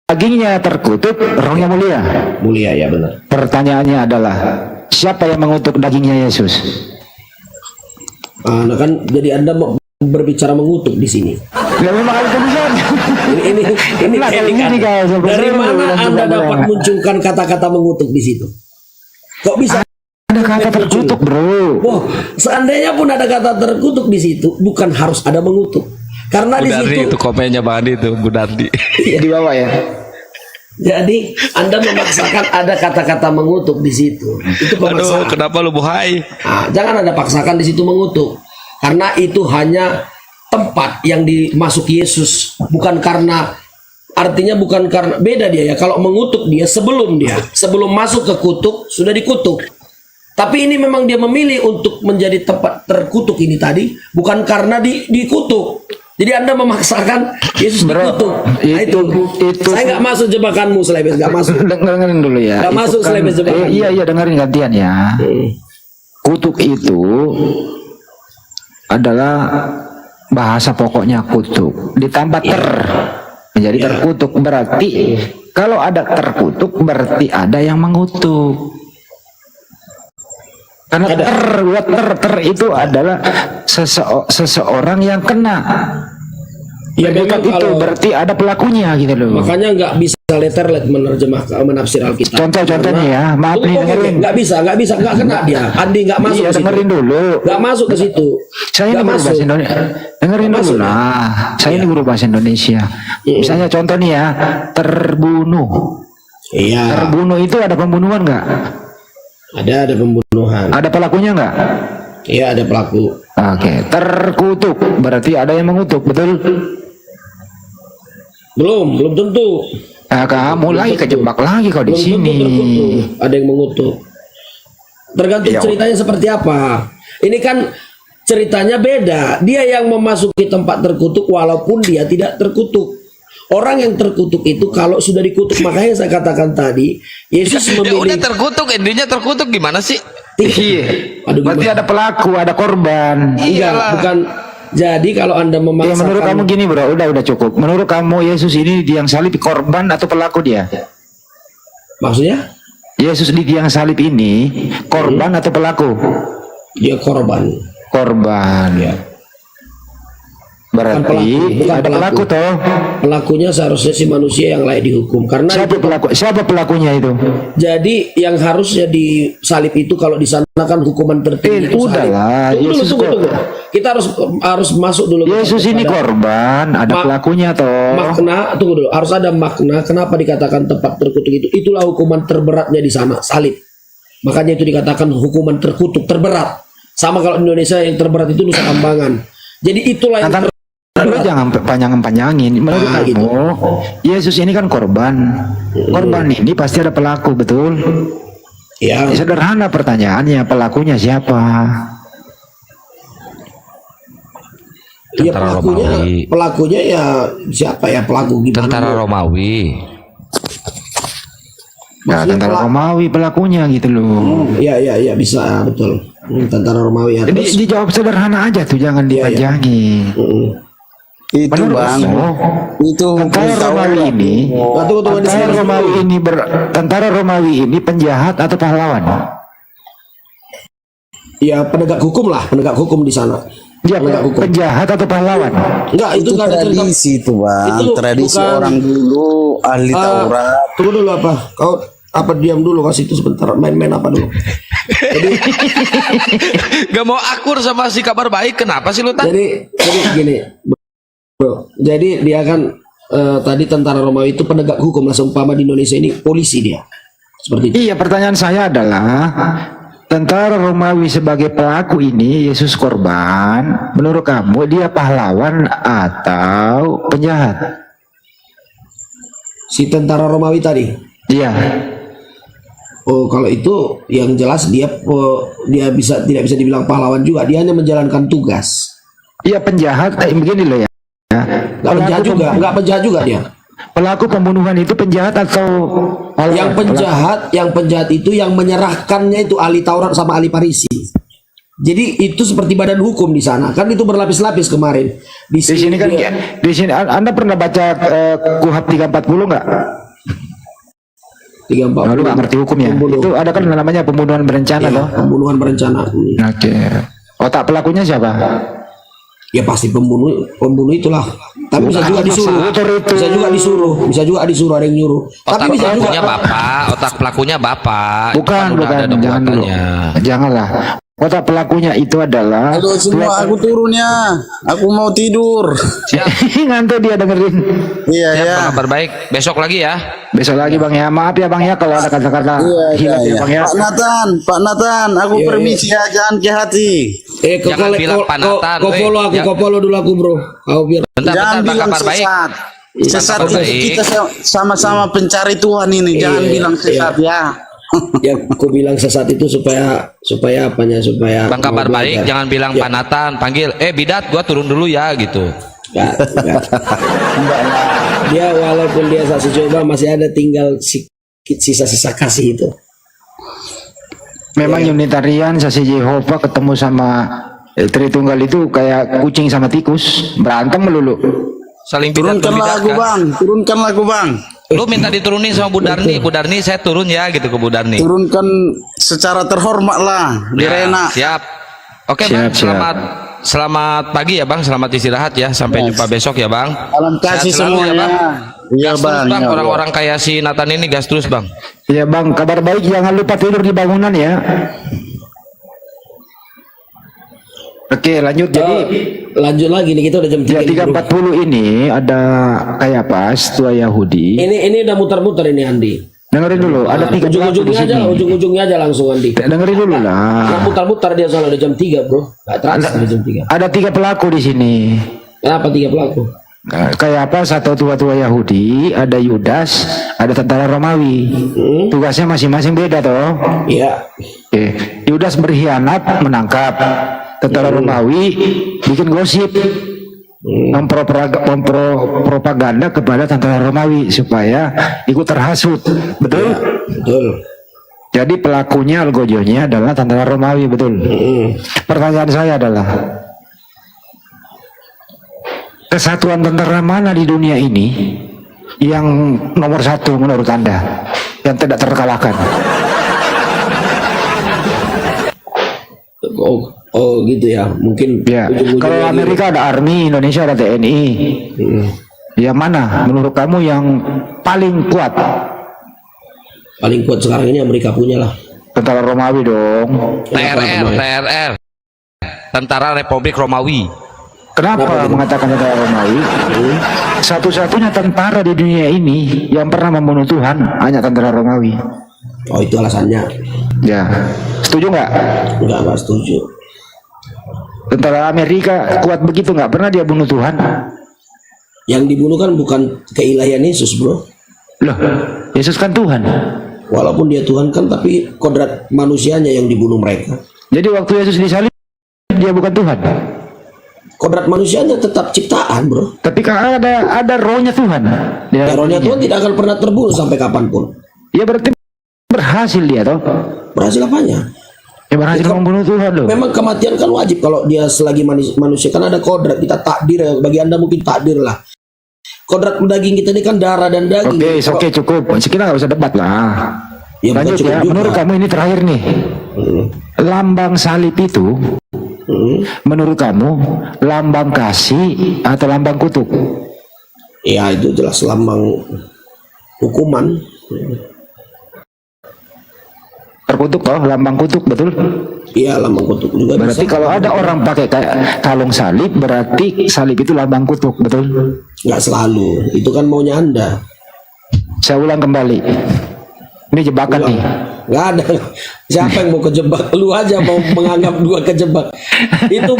dagingnya terkutuk, rohnya mulia. Mulia ya benar. Pertanyaannya adalah siapa yang mengutuk dagingnya Yesus? Nah kan jadi Anda mau berbicara mengutuk di sini. Ya memang itu bisa. Ini Nah, teknik ini Anda. guys, Dari saya mana belum Anda juga dapat benar. munculkan kata-kata mengutuk di situ? Kok bisa? Ada kata terkutuk, bro. Wah, seandainya pun ada kata terkutuk di situ, bukan harus ada mengutuk. Karena Bu di Darni situ itu komennya Bang Andi itu, Bu Darni. Di bawah ya. jadi Anda memaksakan ada kata-kata mengutuk di situ. Itu Aduh, pemaksaan. kenapa lu bohai? Nah, jangan Anda paksakan di situ mengutuk. Karena itu hanya tempat yang dimasuki Yesus, bukan karena artinya bukan karena beda dia ya. Kalau mengutuk dia sebelum masuk ke kutuk sudah dikutuk. Tapi ini memang dia memilih untuk menjadi tempat terkutuk ini tadi bukan karena dikutuk. Jadi Anda memaksakan Yesus dikutuk. Nah, itu saya nggak masuk jebakanmu, Selebes, nggak masuk. Dengerin dulu ya. Nggak Itu masuk selebes jebakan. iya dengerin gantian ya. Kutuk itu adalah bahasa pokoknya kutuk ditambah menjadi terkutuk. Berarti kalau ada terkutuk berarti ada yang mengutuk. Karena ter itu adalah seseorang yang kena. Ya memang Predikat itu kalau berarti ada pelakunya gitu loh. makanya nggak bisa letterlet menafsir Alkitab. Contohnya ya, maaf nih dengerin. Nggak bisa, nggak kena dia. Andi nggak masuk Iya, ke situ. dengerin dulu. Nggak masuk ke situ. Saya ini Nggak guru masuk. bahasa Indonesia. Dengerin Nggak dulu masuk, lah. Saya ini guru bahasa Indonesia. Misalnya contoh nih ya, terbunuh. Iya. Terbunuh itu ada pembunuhan nggak? Ada pembunuhan. Ada pelakunya nggak? Iya ada pelaku. Oke, terkutuk berarti ada yang mengutuk, betul? Belum tentu. Nah, kamu lagi kejebak lagi kau di Belum tentu sini. terkutuk. Ada yang mengutuk. Tergantung Iya. ceritanya seperti apa. Ini kan ceritanya beda. Dia yang memasuki tempat terkutuk walaupun dia tidak terkutuk. Orang yang terkutuk itu kalau sudah dikutuk, makanya saya katakan tadi Yesus Ya udah memilih. terkutuk, intinya terkutuk gimana sih? Iya. Aduh, Berarti gimana? ada pelaku, ada korban. Enggak, bukan. Jadi kalau Anda Ya memaksakan, menurut kamu gini bro, udah cukup. Menurut kamu Yesus ini di tiang salib korban atau pelaku dia? maksudnya Yesus di tiang salib ini korban atau pelaku? dia korban. Korban. Ya. Berarti bukan ada pelaku toh. Pelakunya seharusnya si manusia yang layak dihukum karena Siapa pelakunya itu? jadi yang harusnya disalib itu kalau di sana kan hukuman tertinggi itu salib. Udahlah, Tunggu dulu, Yesus tunggu. Kita harus masuk dulu Yesus ini korban, ada pelakunya toh. makna. Tunggu dulu, harus ada makna. Kenapa dikatakan tempat terkutuk itu? Itulah hukuman terberatnya di sana, salib. Makanya itu dikatakan hukuman terkutuk terberat. Sama kalau di Indonesia yang terberat itu Nusa Kambangan. Jadi itulah yang Lu jangan panjangin. Menurut kamu, Yesus ini kan korban. Korban ini pasti ada pelaku, betul? ya. Sederhana pertanyaannya, pelakunya siapa? Ya Tentara Romawi. pelakunya ya siapa ya pelaku gimana? Tentara Romawi. Nah, tentara Romawi pelakunya gitu loh. Iya bisa betul. Tentara Romawi ya. Jadi Terus, dijawab sederhana aja tuh, jangan dipanjangin. Itu Menurut bang, kamu, itu tentara tahu Romawi lah. ini, tunggu di sini. tentara Romawi ini penjahat atau pahlawan? Ya penegak hukum lah, penegak hukum di sana. Dia Penegak hukum. penjahat atau pahlawan? Enggak, itu Itu nggak ada cerita. tradisi itu bang, Itu tradisi bukan- orang dulu ahli Taurat. Tunggu dulu apa? Kau apa diam dulu kasih itu sebentar. Main-main apa dulu? Gak mau akur sama si kabar baik, kenapa sih lu tak? Jadi gini, bro. Jadi dia kan tadi tentara Romawi itu penegak hukum lah, seumpama di Indonesia ini polisi dia. Seperti itu. Iya, pertanyaan saya adalah tentara Romawi sebagai pelaku ini Yesus korban. Menurut kamu dia pahlawan atau penjahat? Si tentara Romawi tadi. Iya. Oh, kalau itu yang jelas dia tidak bisa dibilang pahlawan juga. Dia hanya menjalankan tugas. Iya penjahat. Begini loh ya. Nggak penjahat juga dia. Pelaku pembunuhan itu penjahat atau pahlawan? Yang penjahat itu yang menyerahkannya itu ahli Taurat sama ahli Farisi. Jadi itu seperti badan hukum di sana. Kan itu berlapis-lapis kemarin. Di sini kan di sini Anda pernah baca KUHP 340 enggak? 340. Lalu nggak ngerti hukumnya. Itu ada kan namanya pembunuhan berencana Ya, loh. pembunuhan berencana. Oke. Otak pelakunya siapa? Ya pasti pembunuh itulah. Tapi bisa juga disuruh. Bisa juga disuruh ada yang nyuruh. Otak Tapi bisa juga pelakunya bapak, otak pelakunya bapak. Itu Bukan, kan udah ada jangan dulu. nubuatannya. Janganlah. Otak pelakunya itu adalah Aduh semua aku turun ya, aku mau tidur. ngantuk dia dengerin. Iya Siap, ya. kabar baik. Besok lagi ya. Besok lagi Bang ya. Maaf ya Bang ya kalau ada kata-kata hilang ya Bang ya. Pak Nathan, aku permisi ya, jangan ke hati. Jangan bilang panatan, Kau follow aku, weh. kau follow dulu aku bro. Kau biar Bentar, Jangan Bang bilang kabar baik. sesat. Sesat Kabar itu baik. kita sama-sama pencari Tuhan ini. Jangan bilang sesat ya. ya aku bilang sesat itu supaya apanya supaya Bang kabar mau baik, belajar. jangan bilang panatan, panggil, bidat, gua turun dulu ya gitu. Enggak. Dia walaupun dia saksi coba masih ada tinggal sisa-sisa kasih itu. Memang Unitarian saksi Yehova ketemu sama Tritunggal itu kayak kucing sama tikus, berantem melulu. Saling bidat Turunkan lagu kan? bang, turunkan lagu bang. Lu minta diturunin sama Bu Darni, Bu Darni saya turun ya gitu ke Bu Darni. Turunkan secara terhormat lah, Ya, Direna. siap. Oke Siap, Bang, siap. selamat pagi ya Bang, selamat istirahat ya. Sampai jumpa besok ya Bang. Salam kasih Sehat selalu semuanya. Iya Gas terus bang. Bang, ya, orang-orang kayak si Nathan ini gas terus Bang. Ya Bang, kabar baik jangan lupa tidur di bangunan ya. Oke lanjut jadi Lanjut lagi nih kita udah jam 3 ya 340 ini ada kayak pas tua Yahudi. Ini udah muter-muter ini Andi. Dengerin dulu, ada tiga pelaku di Ujung-ujungnya aja, sini. ujung-ujungnya aja langsung Andi. Dengerin dulu lah. Yang mutar-mutar dia soalnya udah jam 3 bro. Gak terasa udah jam 3. Ada tiga pelaku di sini. Kenapa 3 pelaku? Kayak apa? Satu tua-tua Yahudi, ada Yudas, ada tentara Romawi. Tugasnya masing-masing beda toh. Iya. Oke. Yudas berkhianat menangkap. Tentara Romawi bikin gosip. Mempropaganda kepada tentara Romawi supaya ikut terhasut. Betul? Betul. Jadi pelakunya algojonya adalah tentara Romawi, betul? Pertanyaan saya adalah kesatuan tentara mana di dunia ini yang nomor satu menurut Anda, yang tidak terkalahkan? Oh, Oh gitu ya, mungkin Ya, ujung-ujungnya kalau dia- Amerika ada Army, Indonesia ada TNI. Yang mana menurut kamu yang paling kuat? paling kuat sekarang ini Amerika punya lah. Tentara Romawi dong. TRR, Tentara Republik Romawi. Kenapa mengatakan tentara Romawi? Satu-satunya tentara di dunia ini yang pernah membunuh Tuhan hanya tentara Romawi. Oh itu alasannya. Ya, setuju nggak? Enggak setuju. Tentara Amerika kuat begitu, nggak pernah dia bunuh Tuhan. Yang dibunuh kan bukan keilahian Yesus, bro. Loh, Yesus kan Tuhan. Walaupun dia Tuhan kan, tapi kodrat manusianya yang dibunuh mereka. Jadi waktu Yesus disalib dia bukan Tuhan. Kodrat manusianya tetap ciptaan, bro. Tapi kan ada rohnya Tuhan. Di dalam Rohnya dirinya. Tuhan tidak akan pernah terbunuh sampai kapanpun. Ya berarti berhasil dia toh. Berhasil apanya? Ya berhasil membunuh Tuhan loh. Memang kematian kan wajib kalau dia selagi manusia, kan ada kodrat kita takdir ya. Bagi anda mungkin takdir lah. Kodrat daging kita ini kan darah dan daging. Oke, cukup. Kita nggak usah debat lah. Ya, bukan Lanjut cukup ya. juga. Menurut kamu ini terakhir nih. Lambang salib itu, menurut kamu lambang kasih atau lambang kutuk? Ya itu jelas lambang hukuman. Terkutuk toh, lambang kutuk, betul? Iya lambang kutuk juga Berarti bisa. kalau ada orang pakai kalung salib, berarti salib itu lambang kutuk, betul? Nggak selalu. Itu kan maunya anda. Saya ulang kembali. Ini jebakan nih. Nggak ada. Siapa yang mau kejebak? Lu aja mau menganggap gua kejebak. Itu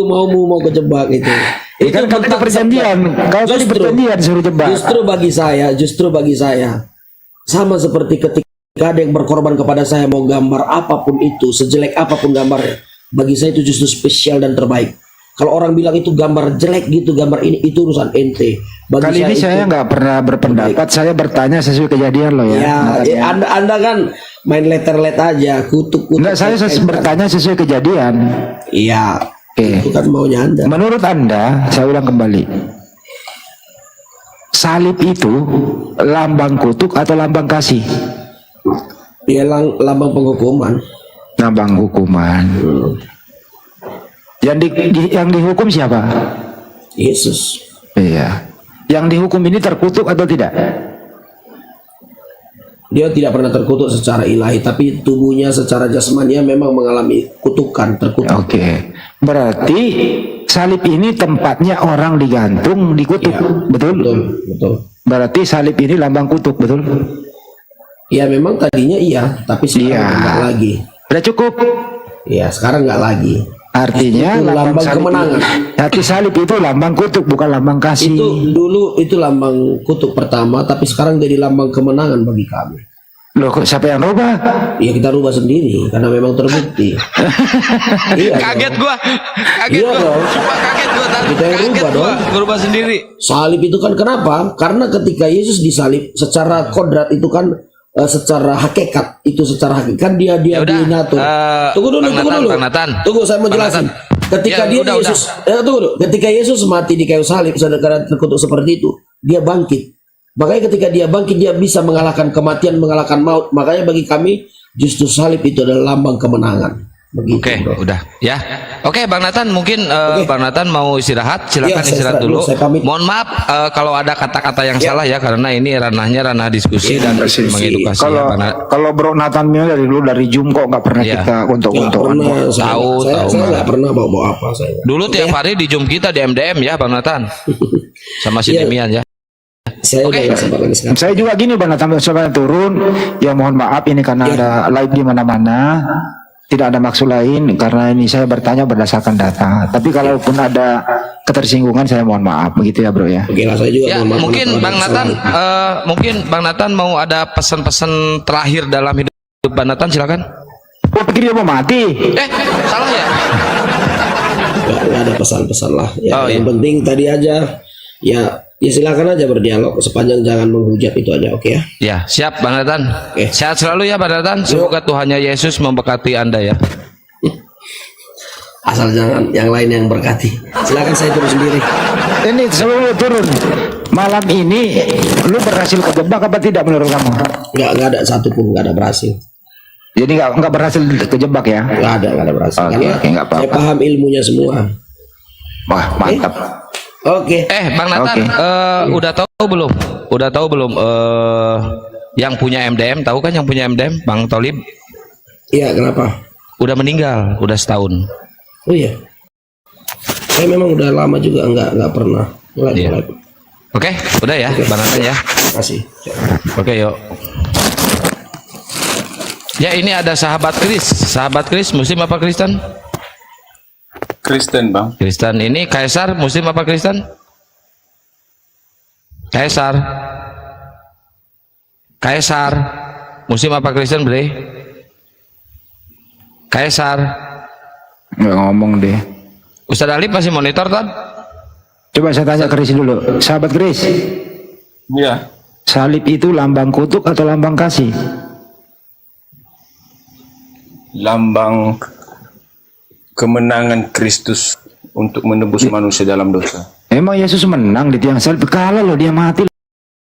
maumu mau kejebak itu. Ya kan kalau tadi perjanjian, kalau tadi perjanjian suruh jebak. Justru bagi saya sama seperti ketika ada yang berkorban kepada saya, mau gambar apapun itu, sejelek apapun gambarnya, bagi saya itu justru spesial dan terbaik. Kalau orang bilang itu gambar jelek gitu, gambar ini, itu urusan ente. Bagi Kali ini itu- saya nggak pernah berpendapat, saya bertanya sesuai kejadian loh ya. Ya, anda kan main letter-let aja, kutuk-kutuk. Enggak, saya bertanya sesuai kejadian. Iya, Oke. itu kan maunya anda. Menurut Anda, saya ulang kembali. Salib itu lambang kutuk atau lambang kasih? Ya, lambang penghukuman. Lambang hukuman. Yang dihukum siapa? Yesus. Iya. Yang dihukum ini terkutuk atau tidak? Dia tidak pernah terkutuk secara ilahi, tapi tubuhnya secara jasmania memang mengalami kutukan, terkutuk. Oke. Berarti salib ini tempatnya orang digantung, dikutuk, betul? Betul. Berarti salib ini lambang kutuk, betul? Ya memang tadinya iya, tapi sekarang Iya. enggak lagi. Udah cukup. Ya sekarang enggak lagi. Artinya Itu lambang salib kemenangan. Hati salib itu lambang kutuk, bukan lambang kasih. Itu dulu itu lambang kutuk pertama, tapi sekarang jadi lambang kemenangan bagi kami. Loh, kok siapa yang rubah? Ya kita rubah sendiri karena memang terbukti. Iya. Kaget dong. gua. Kaget Iya gua. dong. Sumpah kaget gua tadi. Kita yang Kaget rubah gua. dong. Berubah sendiri. Salib itu kan kenapa? Karena ketika Yesus disalib secara kodrat itu kan secara hakikat dia Ya udah, diinatur. Tunggu dulu. Bang Nathan. Tunggu saya mau Bang jelasin. Nathan. Ketika Ya, udah. tunggu dulu. Ketika Yesus mati di kayu salib karena terkutuk seperti itu, dia bangkit. Makanya ketika dia bangkit dia bisa mengalahkan kematian, mengalahkan maut. Makanya bagi kami justru salib itu adalah lambang kemenangan. Begitu, Oke, bro. udah ya. Oke, Bang Nathan, mungkin Bang Nathan mau istirahat, Iya, silakan saya istirahat istirahat dulu. dulu, saya pamit. Mohon maaf kalau ada kata-kata yang salah ya, karena ini ranahnya ranah diskusi dan mengedukasi. Kalau ya, Bang Nathan. kalau Bro Nathan Mil dari dulu dari Zoom kok nggak pernah Iya. kita Nggak untung-untungan. pernah, Tahu. saya nggak pernah bawa apa saya. Dulu tiap hari di Zoom kita di MDM ya, Bang Nathan. Sama si Iya. Demian ya. Saya udah nggak sabar lagi sekarang. Saya juga gini Bang Nathan, coba turun. Ya mohon maaf ini karena Iya. ada live di mana-mana. Tidak ada maksud lain karena ini saya bertanya berdasarkan data. Tapi kalaupun ada ketersinggungan saya mohon maaf begitu ya Bro ya. Oke lah, saya juga Ya, mohon maaf mungkin kalau ada Bang Nathan kesalahan. mungkin Bang Nathan mau ada pesan-pesan terakhir dalam hidup Bang Nathan, silakan. Oh pikir dia mau mati. Salah ya? Nggak ada pesan-pesan lah. Ya, Oh, yang iya. penting tadi aja ya silakan aja berdialog sepanjang jangan menghujat itu aja, oke ya. Ya, siap Bang Nathan. Oke. Sehat selalu ya Bang Nathan. Semoga Tuhannya Yesus memberkati Anda ya. Asal jangan yang lain yang berkati. Silakan saya turun sendiri. Ini sebelum lu turun malam ini lu berhasil kejebak apa tidak menurut kamu? Nggak ada satupun nggak ada berhasil. Jadi nggak berhasil kejebak ya? Nggak ada berhasil. Oke, Karena oke, nggak apa-apa. saya paham ilmunya semua. Wah, mantap. Oke. Bang Nathan, Oke. udah tahu belum? Udah tahu belum? Yang punya MDM, tahu kan yang punya MDM, Bang Tolib? Iya, kenapa? Udah meninggal, udah setahun. Oh iya. Saya memang udah lama juga nggak pernah. Iya. Oke, udah ya, Bang Nathan ya. Terima kasih. Oke, yuk. Ya, ini ada sahabat Kris. Sahabat Kris, Muslim apa Kristen? Kristen, Bang. Kristen. Ini Kaisar, Muslim apa Kristen? Kaisar. Kaisar, Muslim apa Kristen, Bre? Kaisar. Nggak ngomong deh. Ustadz Alif masih monitor, Tad? Coba saya tanya Kris dulu. Sahabat Kris, Iya. salib itu lambang kutuk atau lambang kasih? Lambang kemenangan Kristus untuk menebus manusia dalam dosa. Emang Yesus menang di tiang salib? Kalah loh, dia mati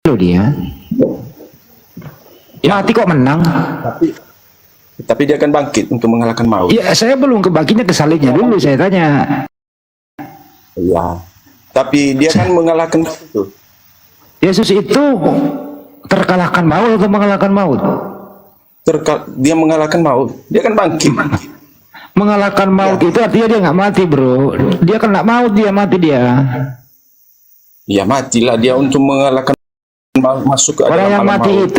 loh dia. Mati kok menang? Tapi dia akan bangkit untuk mengalahkan maut. Ya, saya belum kebaginya ke salibnya dulu, saya tanya. Iya. Tapi dia kan mengalahkan itu. Yesus itu terkalahkan maut atau mengalahkan maut? Dia mengalahkan maut. Dia kan bangkit. Mengalahkan maut itu artinya dia nggak mati, bro. Dia kena maut, dia mati dia. Ya matilah dia untuk mengalahkan maut, masuk ke Orang dalam yang alam mati maut.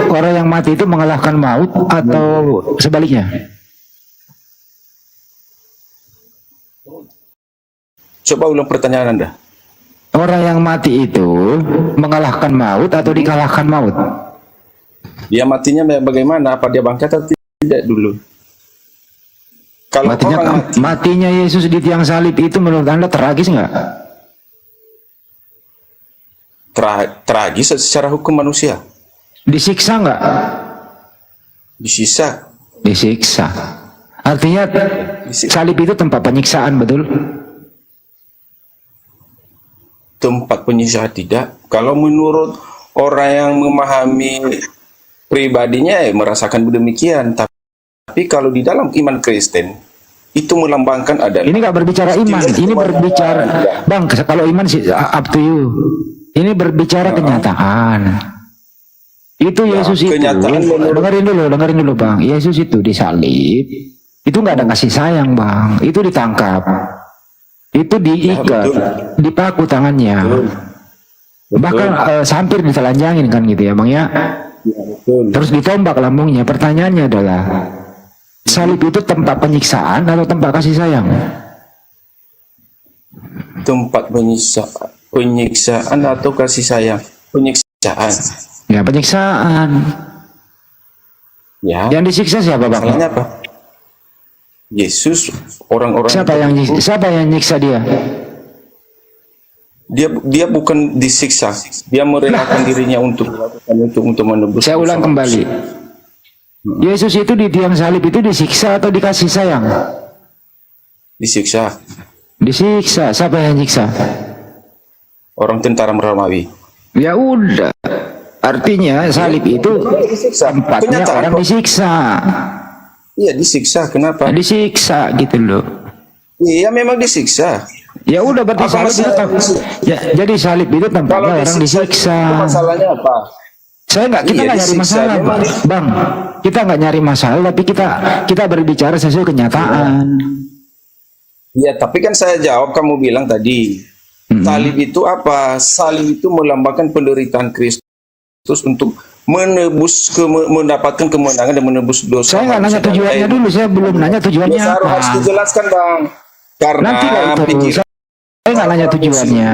orang yang mati itu mengalahkan maut atau sebaliknya? Coba ulang pertanyaan Anda. Orang yang mati itu mengalahkan maut atau dikalahkan maut? Dia matinya bagaimana? Apa dia bangkit atau tidak dulu? Kalau orang mati, Matinya Yesus di tiang salib itu menurut Anda tragis nggak? tragis secara hukum manusia. Disiksa nggak? Disisa. Disiksa. Artinya salib itu tempat penyiksaan, betul? Tempat penyiksa tidak. Kalau menurut orang yang memahami pribadinya merasakan demikian. Tapi kalau di dalam iman Kristen itu melambangkan adalah Ini nggak berbicara iman, ini berbicara, Bang. Kalau iman sih up to you. Ini berbicara kenyataan. Itu Yesus itu. kenyataan Dengerin dulu, Bang. Yesus itu disalib. Itu nggak ada kasih sayang, Bang. Itu ditangkap. Itu diikat, dipaku tangannya. Bahkan hampir ditelanjangin kan gitu ya, Bang ya. Terus ditombak lambungnya. Pertanyaannya adalah, salib itu tempat penyiksaan atau tempat kasih sayang? tempat penyiksaan atau kasih sayang. Penyiksaan. Ya, penyiksaan. Ya. Yang disiksa siapa, Bang? Masalahnya apa? Yesus, orang-orang Siapa yang nyiksa dia? dia bukan disiksa, dia merelakan dirinya untuk menebus. Saya ulang kembali. Yesus itu di tiang salib itu disiksa atau dikasih sayang? Disiksa. Disiksa. Siapa yang nyiksa? Orang tentara Romawi. Ya udah. Artinya salib itu tempatnya Kenyataan orang kok. disiksa. Iya disiksa. Kenapa? Disiksa gitu loh. Iya memang disiksa. Ya udah berarti Apa salib itu masalah? jadi salib itu tempatnya orang disiksa. itu masalahnya apa? Kita nggak Iya, nyari disiksa, masalah, memang. Bang. Kita nggak nyari masalah, tapi kita berbicara sesuai kenyataan. Iya, tapi kan saya jawab kamu bilang tadi. Salib itu apa? Salib itu melambangkan penderitaan Kristus untuk mendapatkan kemenangan dan menebus dosa. Saya nggak nanya manusia. tujuannya dulu, saya belum nanya tujuannya Ya, apa. harus dijelaskan, Bang. Karena Nanti lah itu. pikiran Saya nggak nanya tujuannya.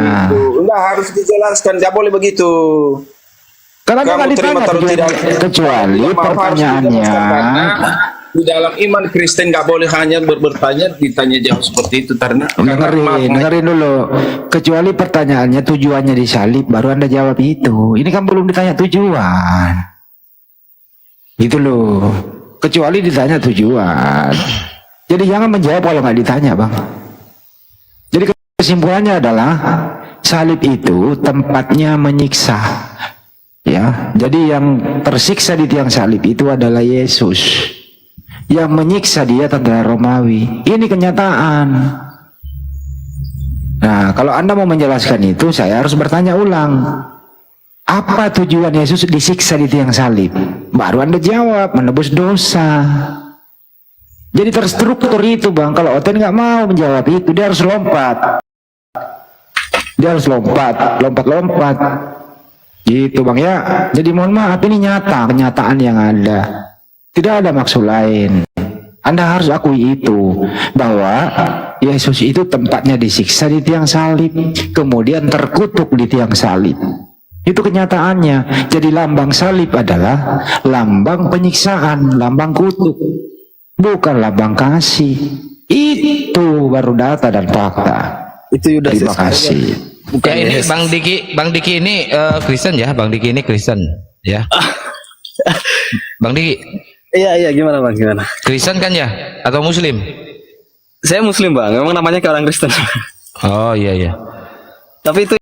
enggak harus dijelaskan, nggak boleh begitu. Karena Kamu nggak terima ditanya taruh tujuannya. tidak? Kecuali Maaf, harus pertanyaannya. dijelaskan, karena di dalam iman Kristen nggak boleh hanya bertanya ditanya jawab seperti itu karena Dengerin dulu. Kecuali pertanyaannya tujuannya disalib, baru Anda jawab itu. Ini kan belum ditanya tujuan. Gitu loh. Kecuali ditanya tujuan. Jadi jangan menjawab kalau nggak ditanya, Bang. Jadi kesimpulannya adalah salib itu tempatnya menyiksa. Ya, jadi yang tersiksa di tiang salib itu adalah Yesus. yang menyiksa dia tentara Romawi. Ini kenyataan. Nah, kalau Anda mau menjelaskan itu, saya harus bertanya ulang. Apa tujuan Yesus disiksa di tiang salib? Baru Anda jawab, menebus dosa. Jadi terstruktur itu, Bang. Kalau Oten nggak mau menjawab itu, dia harus lompat. Dia harus lompat. Gitu, Bang ya. Jadi mohon maaf, ini nyata, kenyataan yang ada. Tidak ada maksud lain. Anda harus akui itu, bahwa Yesus itu tempatnya disiksa di tiang salib, kemudian terkutuk di tiang salib. Itu kenyataannya. Jadi lambang salib adalah lambang penyiksaan, lambang kutuk, bukan lambang kasih. Itu baru data dan fakta. Itu udah Terima kasih. Bukan Ya ini Yesus. Bang Diki ini Kristen ya, Bang Diki ini Kristen ya. Bang Diki Iya gimana bang, gimana? Kristen kan ya atau Muslim? Saya Muslim bang, memang namanya kayak orang Kristen. Oh iya. Tapi itu